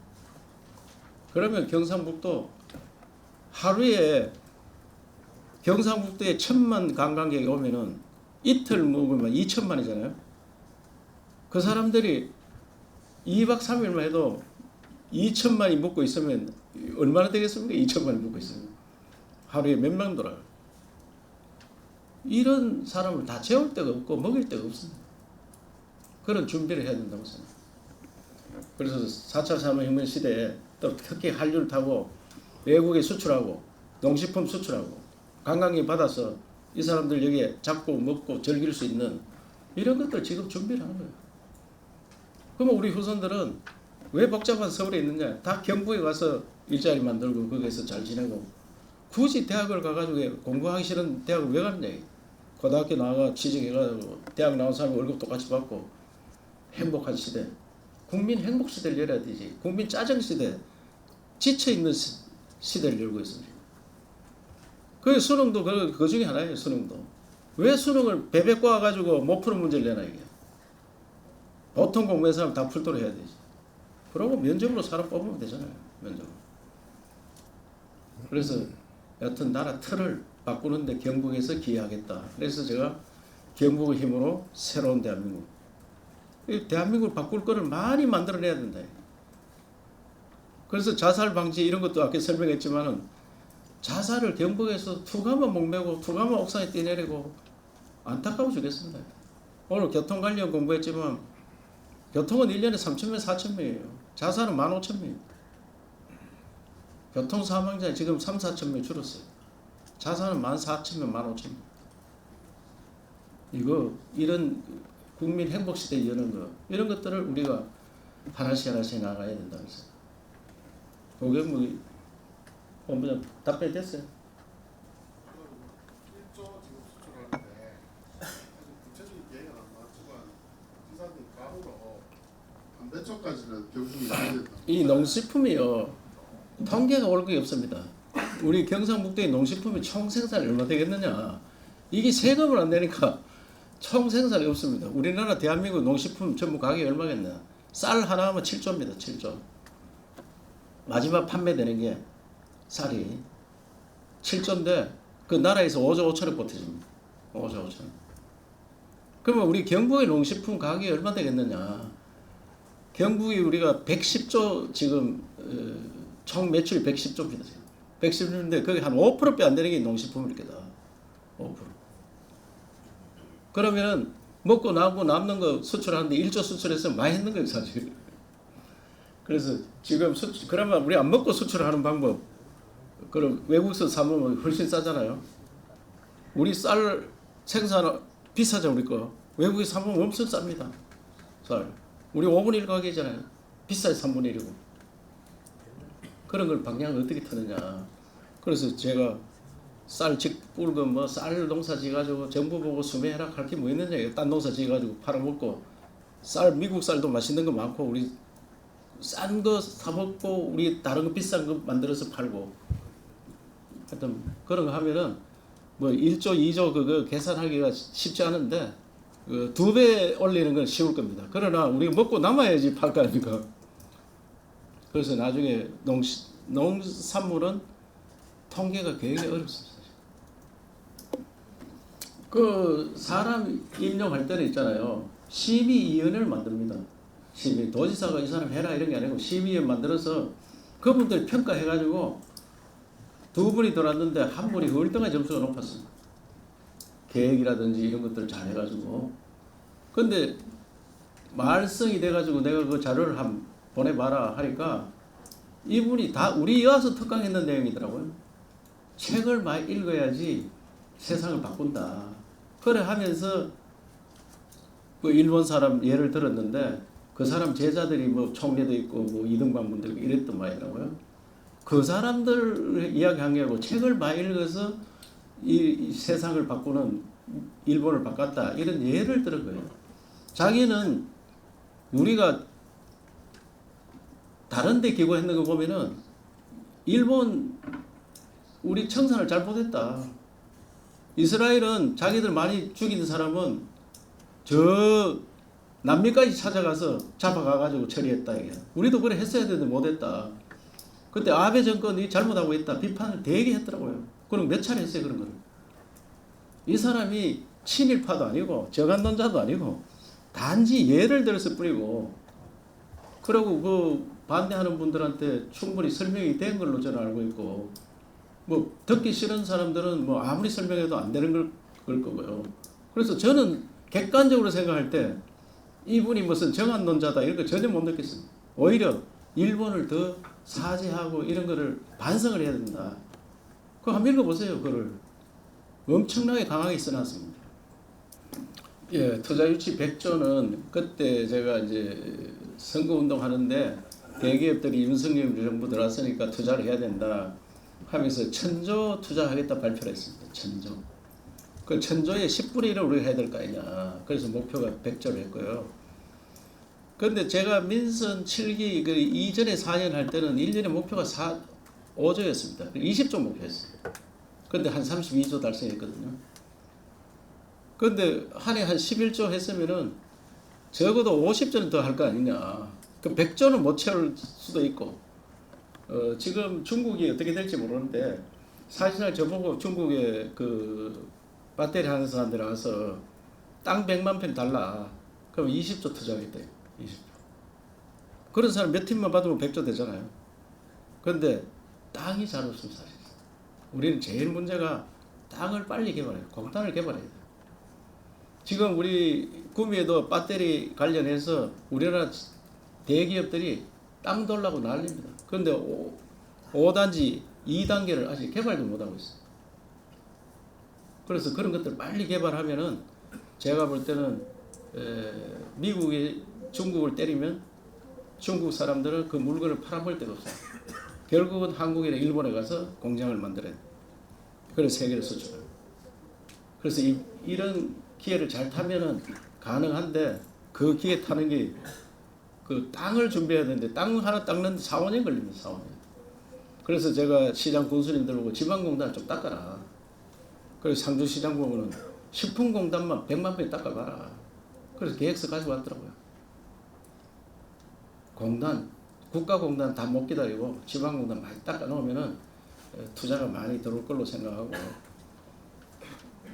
그러면 경상북도 하루에 경상북도에 1000만 관광객이 오면은 이틀 묵으면 2000만이잖아요. 그 사람들이 2박 3일만 해도 2000만이 묵고 있으면 얼마나 되겠습니까? 2000만이 묵고 있으면 하루에 몇 명 돌아요. 이런 사람을 다 재울 데가 없고 먹일 데가 없습니다. 그런 준비를 해야 된다고 생각합니다. 그래서 4차 산업혁명 시대에 또 특히 한류를 타고 외국에 수출하고 농식품 수출하고 관광객 받아서 이 사람들 여기에 잡고 먹고 즐길 수 있는 이런 것들 지금 준비를 하는 거예요. 그러면 우리 후손들은 왜 복잡한 서울에 있느냐? 다 경북에 가서 일자리 만들고 거기서 잘 지내고, 굳이 대학을 가가지고 공부하기 싫은 대학을 왜 가느냐? 고등학교 나가 취직해가지고 대학 나온 사람이 월급 똑같이 받고 행복한 시대, 국민 행복 시대를 열어야 되지. 국민 짜증 시대, 지쳐 있는 시대를 열고 있습니다. 그 수능도 그 중에 하나예요. 수능도 왜 수능을 베베 꼬아가지고 못 푸는 문제를 내나 이게. 보통 공부한 사람 다 풀도록 해야 되지. 그러고 면접으로 사람 뽑으면 되잖아요. 면접으로. 그래서 여튼 나라 틀을 바꾸는데 경북에서 기여하겠다. 그래서 제가 경북의 힘으로 새로운 대한민국, 이 대한민국을 바꿀 거를 많이 만들어내야 된다. 그래서 자살 방지 이런 것도 아까 설명했지만은 자살을 경북에서 투가만 목매고 투가만 옥상에 뛰내리고 안타까워 죽겠습니다. 오늘 교통관련 공부했지만 교통은 1년에 3,000명, 4,000명이에요. 자살은 15,000명. 교통사망자 지금 3, 4,000명 줄었어요. 자살은 14,000명, 15,000명. 이런 국민 행복시대 여는 거, 이런 것들을 우리가 하나씩 하나씩 나가야 된다. 그래서 그게 뭐 본부장 답변이 됐어요? 1조 지금 수출하는데 아직 구체적인 계획은 안 나왔지만 지사님 감으로 한 몇 조까지는 경북이 이해야 된다. 이 농식품이요, 통계가 올 게 없습니다. 우리 경상북도의 농식품이 총 생산이 얼마 되겠느냐? 이게 세금을 안 내니까 총 생산이 없습니다. 우리나라 대한민국 농식품 전부 가격이 얼마겠냐? 쌀 하나 하면 7조입니다. 7조. 마지막 판매되는 게 쌀이 7조인데 그 나라에서 5조 5천억 보태줍니다. 5조 5천억. 그러면 우리 경북의 농식품 가격이 얼마 되겠느냐? 경북이 우리가 110조 지금 총 매출 110조입니다. 110조인데 거기 한 5%배 안 되는 게 농식품일 거다. 5%. 그러면은 먹고 나고 남는 거 수출하는데 1조 수출해서 많이 했는 거예요, 사실. 그래서 지금 그러면 우리 안 먹고 수출하는 방법, 그럼 외국에서 사면 훨씬 싸잖아요. 우리 쌀 생산 비싸죠, 우리 거. 외국에 사면 엄청 쌉니다. 쌀. 우리 5분의 1 가격이잖아요. 비싸야 3분의 1이고. 그런 걸 방향을 어떻게 터느냐. 그래서 제가 쌀 직불고 뭐 쌀 농사 지어가지고 정부 보고 수매해라 할 게 뭐 있느냐. 딴 농사 지어가지고 팔아먹고, 쌀 미국 쌀도 맛있는 거 많고 우리 싼 거 사먹고 우리 다른 거 비싼 거 만들어서 팔고. 하여튼 그런 거 하면은 뭐 1조 2조 그거 계산하기가 쉽지 않은데 그 2배 올리는 건 쉬울 겁니다. 그러나 우리가 먹고 남아야지 팔 거 아닙니까? 그래서 나중에 농산물은 통계가 굉장히 어렵습니다. 그 사람 임용할 때는 있잖아요. 심의위원회를 만듭니다. 심의. 도지사가 이 사람 해라 이런 게 아니고 심의위원 만들어서 그분들 평가해가지고 두 분이 들어왔는데 한 분이 월등하게 점수가 높았습니다. 계획이라든지 이런 것들을 잘 해가지고. 근데 말썽이 돼가지고 내가 그 자료를 한번 보내봐라 하니까 이분이 다 우리 와서 특강했는 내용이더라고요. 책을 많이 읽어야지 세상을 바꾼다. 그래 하면서 그 일본 사람 예를 들었는데 그 사람 제자들이 뭐 총리도 있고 뭐 이등반 분들 이랬던 말이라고요. 그 사람들 이야기한 게 아니고 책을 많이 읽어서 이 세상을 바꾸는 일본을 바꿨다 이런 예를 들은 거예요. 자기는 우리가 다른 데 기고했는 거 보면은 일본 우리 청산을 잘못했다. 이스라엘은 자기들 많이 죽인 사람은 저 남미까지 찾아가서 잡아가가지고 처리했다. 이게. 우리도 그래 했어야 되는데 못했다. 그때 아베 정권이 잘못하고 있다. 비판을 되게 했더라고요. 그럼 몇 차례 했어요, 그런 거를. 이 사람이 친일파도 아니고 저간론자도 아니고 단지 예를 들었을 뿐이고, 그리고 그 반대하는 분들한테 충분히 설명이 된 걸로 저는 알고 있고, 뭐 듣기 싫은 사람들은 뭐 아무리 설명해도 안 되는 걸 거고요. 그래서 저는 객관적으로 생각할 때 이분이 무슨 정한론자다 이런 거 전혀 못 느꼈습니다. 오히려 일본을 더 사죄하고 이런 거를 반성을 해야 된다. 그거 한번 읽어보세요. 그걸 엄청나게 강하게 써놨습니다. 예, 투자유치 100조는 그때 제가 이제 선거운동 하는데 대기업들이 윤석열 정부 들어왔으니까 투자를 해야 된다 하면서 1,000조 투자하겠다 발표를 했습니다. 1,000조. 그 천조의 10분의 1을 우리가 해야 될 거 아니냐. 그래서 목표가 100조를 했고요. 근데 제가 민선 7기 그 이전에 4년 할 때는 1년에 목표가 5조였습니다. 20조 목표였어요. 근데 한 32조 달성했거든요. 근데 한 해 한 11조 했으면은 적어도 50조는 더 할 거 아니냐. 그 100조는 못 채울 수도 있고. 지금 중국이 어떻게 될지 모르는데 사실상 저보고 중국에 그 배터리 하는 사람들 와서 땅 100만 평 달라. 그럼 20조 투자하겠대요. 20조. 그런 사람 몇 팀만 받으면 100조 되잖아요. 그런데 땅이 잘 없으면 사실 우리는 제일 문제가 땅을 빨리 개발해요. 공단을 개발해야 돼요. 지금 우리 구미에도 배터리 관련해서 우리나라 대기업들이 땅 돌라고 난립니다. 그런데 5단지 2단계를 아직 개발도 못하고 있어요. 그래서 그런 것들 빨리 개발하면은 제가 볼 때는 미국이 중국을 때리면 중국 사람들은 그 물건을 팔아볼 데가 없어요. 결국은 한국이나 일본에 가서 공장을 만들어야 돼요. 그래서 세계를 수출해요. 그래서 이런 기회를 잘 타면은 가능한데 그 기회 타는 게 그 땅을 준비해야 되는데 땅 하나 닦는데 4~5년 걸립니다. 4~5년. 그래서 제가 시장 군수님들 보고 지방공단 좀 닦아라. 그래서 상주시장 보면은 식품공단만 100만 평 닦아봐라. 그래서 계획서 가지고 왔더라고요. 공단, 국가공단 다 못 기다리고 지방공단 많이 닦아 놓으면은 투자가 많이 들어올 걸로 생각하고.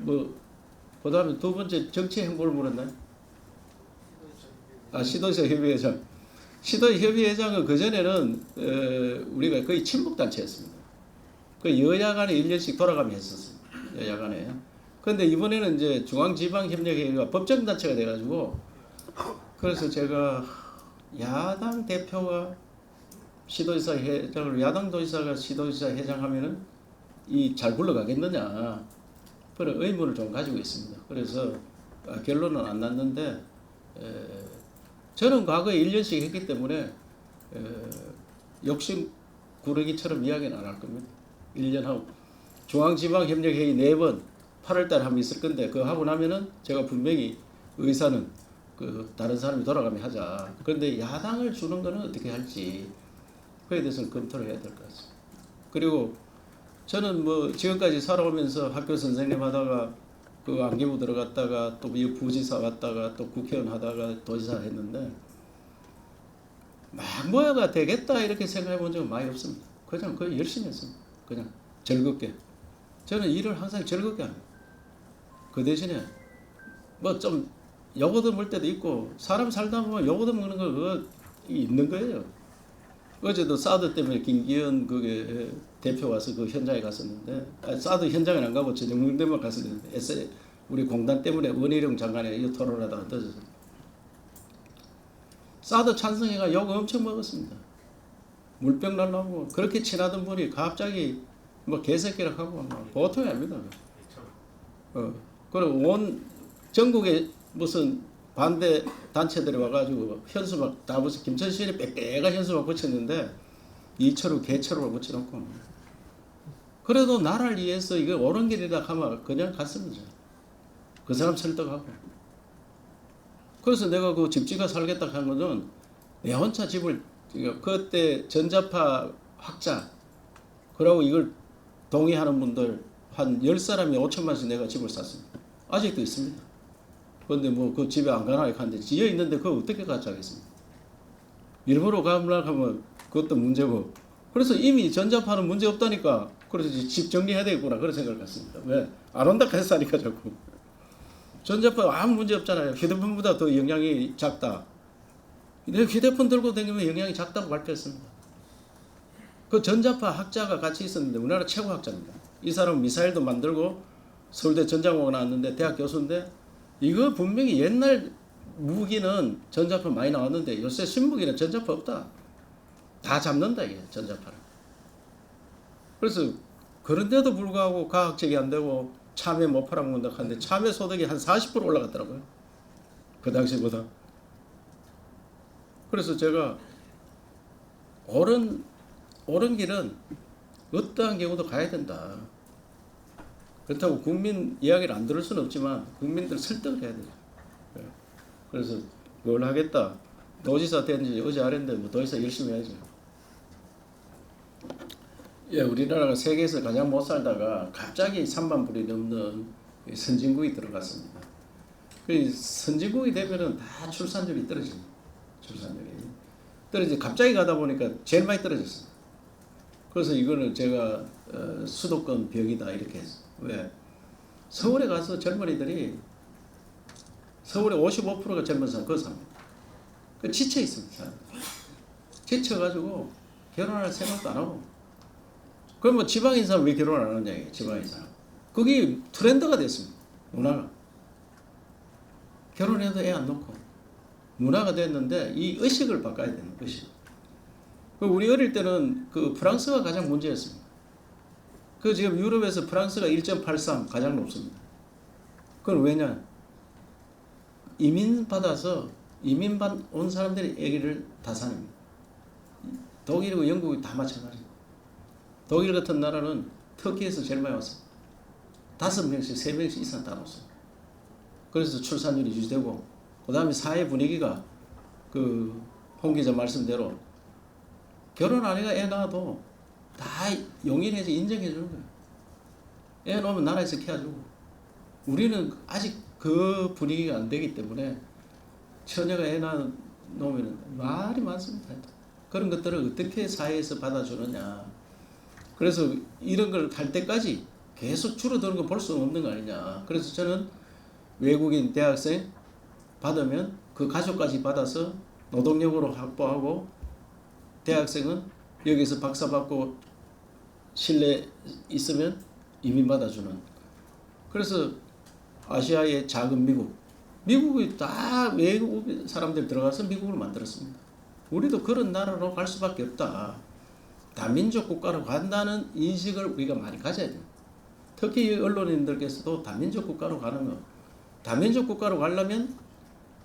그 다음에 두 번째 정치 행보를 물었나요? 시도지사 협의회장. 시도지사 협의회장은 그전에는 우리가 거의 친목단체였습니다. 그 여야 간에 1년씩 돌아가며 했었어요. 여야 간에. 그런데 이번에는 이제 중앙지방협력회의가 법정단체가 돼가지고 그래서 제가 야당 대표가 시도지사 회장을 야당 도지사가 시도지사 회장하면은 잘 굴러가겠느냐 그런 의문을 좀 가지고 있습니다. 그래서 결론은 안 났는데 저는 과거에 1년씩 했기 때문에 욕심 구르기처럼 이야기는 안 할 겁니다. 1년 하고 중앙지방협력회의 4번 8월달에 한번 있을 건데 그거 하고 나면은 제가 분명히 의사는 그 다른 사람이 돌아가면 하자. 그런데 야당을 주는 거는 어떻게 할지 그에 대해서는 검토를 해야 될 것 같습니다. 그리고 저는 뭐 지금까지 살아오면서 학교 선생님 하다가 그 안기부 들어갔다가 또 부지사 왔다가 또 국회의원 하다가 도지사 했는데 막 뭐가 되겠다 이렇게 생각해 본 적은 많이 없습니다. 그냥 거의 열심히 했습니다. 그냥 즐겁게. 저는 일을 항상 즐겁게 합니다. 그 대신에 뭐 좀 욕얻어 먹을 때도 있고 사람 살다 보면 욕얻어 먹는 거 그거 있는 거예요. 어제도 사드 때문에 김기현 그게 대표 와서 그 현장에 갔었는데 사드 현장에 안 가고 전용문대만 갔었는데 우리 공단 때문에 원희룡 장관에 이 토론하다가 떨어졌어요. 사드 찬성해가 욕 엄청 먹었습니다. 물병 날라고 그렇게 친하던 분이 갑자기 뭐 개새끼라 하고 보통이 아닙니다. 그리고 온 전국에 무슨 반대 단체들이 와가지고 현수막 다 붙여 김천시에 빽빽한 현수막 붙였는데 이철우 개철우를 붙여놓고 그래도 나라를 위해서 이거 옳은 길이라 하면 그냥 갔습니다. 그 사람 설득하고. 그래서 내가 그 집지가 살겠다 한 거는 내 혼자 집을 그때 전자파 학자 그러고 이걸 동의하는 분들 한 10사람이 5천만 원씩 내가 집을 샀습니다. 아직도 있습니다. 그런데 뭐 그 집에 안 가나 하는데 지어 있는데 그거 어떻게 같이 하겠습니까? 일부러 가려고 하면 그것도 문제고. 그래서 이미 전자파는 문제 없다니까. 그래서 집 정리해야 되겠구나 그런 생각을 갖습니다. 왜? 안 온다 했으니까 자꾸. 전자파 아무 문제 없잖아요. 휴대폰보다 더 영향이 작다. 내가 휴대폰 들고 다니면 영향이 작다고 발표했습니다. 그 전자파 학자가 같이 있었는데 우리나라 최고 학자입니다. 이 사람은 미사일도 만들고 서울대 전자공학 나왔는데 대학 교수인데 이거 분명히 옛날 무기는 전자파 많이 나왔는데 요새 신무기는 전자파 없다. 다 잡는다 이게 전자파를. 그래서 그런데도 불구하고 과학적이 안 되고 참외 못 팔아먹는다 하는데 참외 소득이 한 40% 올라갔더라고요. 그 당시보다. 그래서 제가 옳은 길은 어떠한 경우도 가야 된다. 그렇다고 국민 이야기를 안 들을 수는 없지만 국민들 설득을 해야 돼요. 예. 그래서 뭘 하겠다. 도지사 된 지 어제 아랬는데 뭐 도지사 열심히 해야죠. 예, 우리나라가 세계에서 가장 못 살다가 갑자기 3만 불이 넘는 선진국이 들어갔습니다. 그 선진국이 되면은 다 출산율이 떨어집니다. 출산율이 떨어지 갑자기 가다 보니까 제일 많이 떨어졌습니다. 그래서 이거는 제가 수도권 벽이다 이렇게 했어요. 왜? 서울에 가서 젊은이들이 서울에 55%가 젊은 사람 그거 삽니다. 그 지쳐 있습니다. 지쳐가지고 결혼할 생각도 안 하고. 그러면 지방인 사람 왜 결혼 안 하느냐, 지방인 사람. 그게 트렌드가 됐습니다. 문화가. 결혼해도 애 안 놓고. 문화가 됐는데 이 의식을 바꿔야 되는 의식. 우리 어릴 때는 그 프랑스가 가장 문제였습니다. 그 지금 유럽에서 프랑스가 1.83 가장 높습니다. 그건 왜냐? 이민 받아서 이민 온 사람들이 아기를 다 사는 독일이고 영국이 다 마찬가지입니다. 독일 같은 나라는 터키에서 제일 많이 왔습니다. 5명씩 3명씩 이상 다 왔습니다. 그래서 출산율이 유지되고 그 다음에 사회 분위기가 그 홍 기자 말씀대로 결혼 안 해가 애 낳아도 다 용인해서 인정해 주는 거예요. 애 낳으면 나라에서 키워주고. 우리는 아직 그 분위기가 안 되기 때문에 처녀가 애 낳으면 말이 많습니다. 그런 것들을 어떻게 사회에서 받아주느냐. 그래서 이런 걸 할 때까지 계속 줄어드는 거 볼 수 없는 거 아니냐. 그래서 저는 외국인 대학생 받으면 그 가족까지 받아서 노동력으로 확보하고 대학생은 여기서 박사 받고 실내 있으면 이민 받아주는. 그래서 아시아의 작은 미국이 다 외국 사람들 들어가서 미국을 만들었습니다. 우리도 그런 나라로 갈 수밖에 없다. 다민족 국가로 간다는 인식을 우리가 많이 가져야 돼요. 특히 언론인들께서도 다민족 국가로 가려면 다민족 국가로 가려면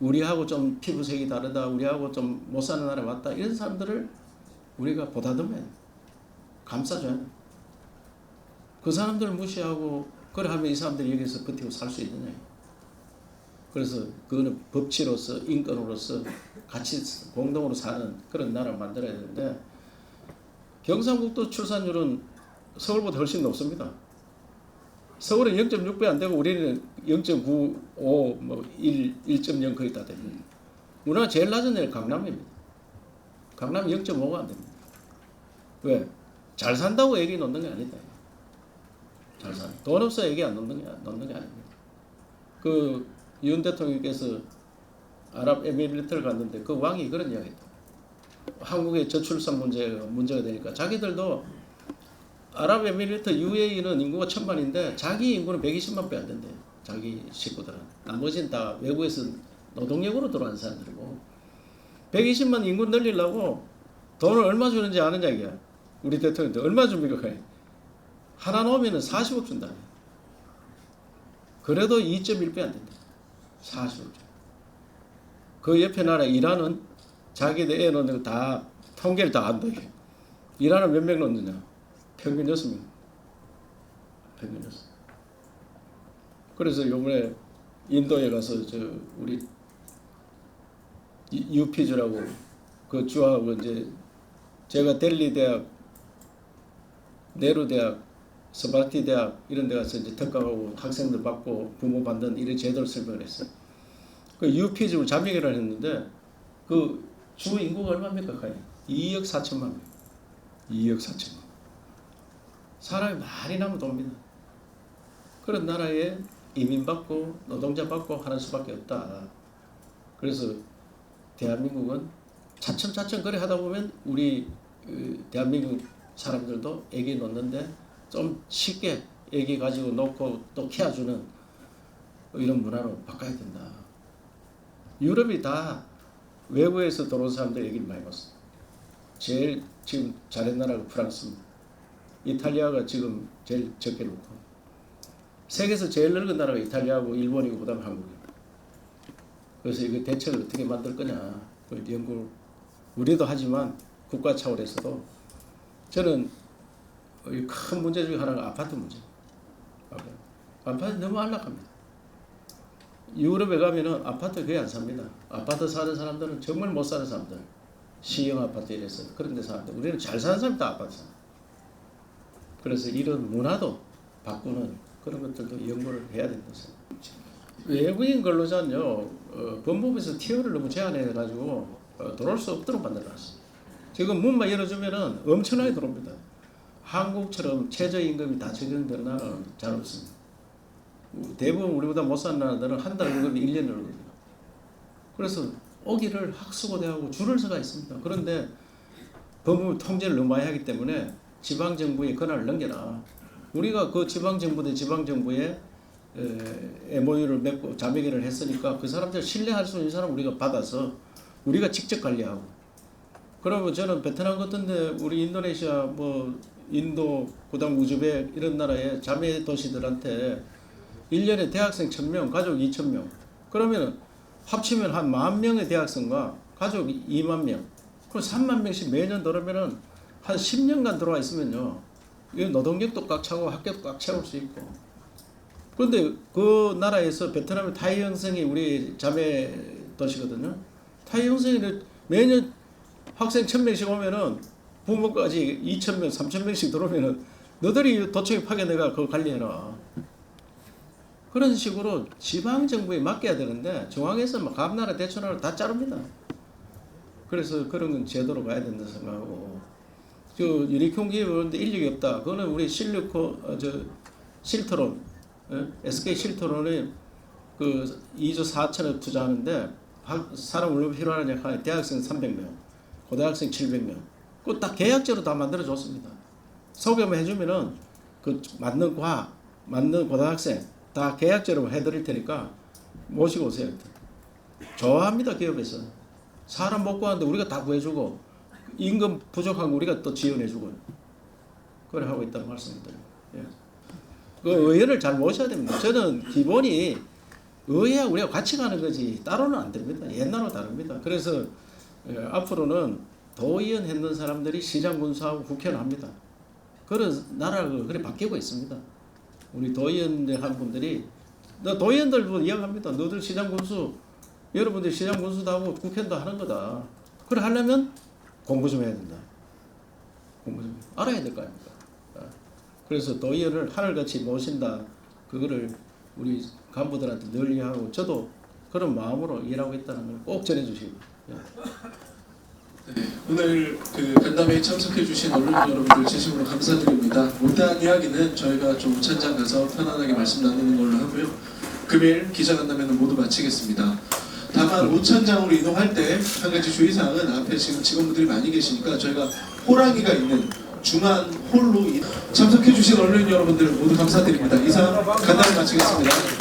우리하고 좀 피부색이 다르다, 우리하고 좀 못 사는 나라에 왔다 이런 사람들을 우리가 보다듬어야 감싸줘야 그 사람들을 무시하고 그래 하면 이 사람들이 여기서 버티고 살 수 있느냐. 그래서 그거는 법치로서 인권으로서 같이 공동으로 사는 그런 나라를 만들어야 되는데 경상북도 출산율은 서울보다 훨씬 높습니다. 서울은 0.6배 안 되고 우리는 0.95, 뭐 1.0 거의 다 됩니다. 우리나라 제일 낮은 데는 강남입니다. 강남 0.5가 안 됩니다. 왜? 잘 산다고 얘기 놓는 게 아니다. 잘 산. 돈 없어 얘기 안 놓는 게 아닙니다. 그 윤 대통령께서 아랍에미리트를 갔는데 그 왕이 그런 이야기했다. 한국의 저출산 문제가 되니까 자기들도 아랍에미리트 UAE는 인구가 1000만인데 자기 인구는 120만 배 안 된대요. 자기 식구들은. 나머지는 다 외국에서 노동력으로 들어온 사람들이고 120만 인구 늘리려고 돈을 얼마 주는지 아느냐 이게. 우리 대통령도 얼마 줍니까? 하나 넣으면 40억 준다. 그래도 2.1배 안 된다. 40억 준. 그 옆에 나라 이란은 자기들 애 넣는 거 다 통계를 다 안다. 이란은 몇 명 넣느냐? 평균 6명. 평균 6명. 그래서 요번에 인도에 가서 우리 유피즈라고 그 주하고 이제 제가 델리 대학, 네루 대학, 스바티 대학 이런 데 가서 이제 특강하고 학생들 받고 부모 받는 이런 제도를 설명을 했어요. 그 유피즈로 자명회를 했는데 그 주 인구가 얼마입니까? 2억 4천만 명. 2억 4천만 명. 사람이 많이 나면 돕니다. 그런 나라에 이민받고 노동자 받고 하는 수밖에 없다. 그래서 대한민국은 차츰차츰 그래 하다 보면 우리 대한민국 사람들도 애기 놓는데 좀 쉽게 애기 가지고 놓고 또 키워주는 이런 문화로 바꿔야 된다. 유럽이 다 외부에서 들어온 사람들 얘기를 많이 봤어. 제일 지금 잘한 나라가 프랑스입니다. 이탈리아가 지금 제일 적게 놓고 세계에서 제일 넓은 나라가 이탈리아고 일본이고 그다음 한국입니다. 그래서 이거 대책을 어떻게 만들 거냐 연구 우리도 하지만 국가 차원에서도 저는 큰 문제 중에 하나가 아파트 문제. 아파트 너무 안락합니다. 유럽에 가면은 아파트 거의 안 삽니다. 아파트 사는 사람들은 정말 못 사는 사람들, 시형 아파트 이래서 그런 데 사는데 우리는 잘 사는 사람 다 아파트 사. 그래서 이런 문화도 바꾸는 그런 것들도 연구를 해야 된다 생각합니다. 외국인 근로자는요, 법무부에서 티어를 너무 제한해가지고 들어올 수 없도록 만들어놨어요. 지금 문만 열어주면은 엄청나게 들어옵니다. 한국처럼 최저임금이 다 적용되는 나라는 잘 없습니다. 대부분 우리보다 못 사는 나라들은 한 달 월급이 1년 늘거든요. 그래서 오기를 학수고대하고 줄을 서가 있습니다. 그런데 법무부 통제를 너무 많이 하기 때문에 지방정부의 권한을 넘겨라. 우리가 그 지방정부 대 지방정부에 MOU를 맺고 자매기를 했으니까 그 사람들 신뢰할 수 있는 사람 우리가 받아서 우리가 직접 관리하고. 그러면 저는 베트남 같은데 우리 인도네시아 뭐 인도 그다음 우즈벡 이런 나라의 자매 도시들한테 1년에 대학생 1000명, 가족 2000명. 그러면 합치면 한 10,000명의 대학생과 가족 2만 명. 그럼 3만 명씩 매년 들어오면은 한 10년간 들어와 있으면요. 이 노동력도 꽉 차고 학교도 꽉 채울 수 있고. 그런데 그 나라에서 베트남의 타이 형성이 우리 자매 도시거든요. 타이 형성이 매년 학생 1000명씩 오면은 부모까지 2000명, 3000명씩 들어오면은 너들이 도청이 파견해가 그거 관리해라. 그런 식으로 지방정부에 맡겨야 되는데 중앙에서 막 감나라 대천하를 다 자릅니다. 그래서 그런 건 제도로 가야 된다 생각하고 저 유니콘 기업이 오는데 인력이 없다. 그거는 우리 실트론 SK 실트론에 그 2조 4천억 투자하는데 사람 얼마나 필요하냐 대학생 300명, 고등학생 700명. 그거 딱 계약제로 다 만들어 줬습니다. 소개만 해주면은 그 맞는 과학, 맞는 고등학생 다 계약제로 해드릴 테니까 모시고 오세요. 좋아합니다. 기업에서 사람 못 구하는데 우리가 다 구해주고 임금 부족한 거 우리가 또 지원해주고 그래 하고 있다는 말씀드립니다. 예. 그 의회를 잘 모셔야 됩니다. 저는 기본이 의회와 우리가 같이 가는 거지 따로는 안 됩니다. 옛날로 다릅니다. 그래서 앞으로는 도의원 했는 사람들이 시장 군수하고 국회의원 합니다. 그런 나라가 그래 바뀌고 있습니다. 우리 도의원들 한 분들이 도의원들도 이야기합니다. 너들 시장 군수 여러분들 시장 군수도 하고 국회의원도 하는 거다. 그래 하려면 공부 좀 해야 된다. 공부 좀 알아야 될 거 아닙니까? 그래서 도의원을 하늘같이 모신다. 그거를 우리 간부들한테 늘 이야기하고 저도 그런 마음으로 일하고 있다는 걸 꼭 전해주시고. 네, 오늘 그 간담회에 참석해주신 언론 여러분들 진심으로 감사드립니다. 못다한 이야기는 저희가 좀 우찬장 가서 편안하게 말씀 나누는 걸로 하고요. 금일 기자간담회는 모두 마치겠습니다. 다만 우찬장으로 이동할 때 한 가지 주의사항은 앞에 지금 직원분들이 많이 계시니까 저희가 호랑이가 있는 중앙 홀로 참석해주신 언론 여러분들 모두 감사드립니다. 이상 간담회 마치겠습니다.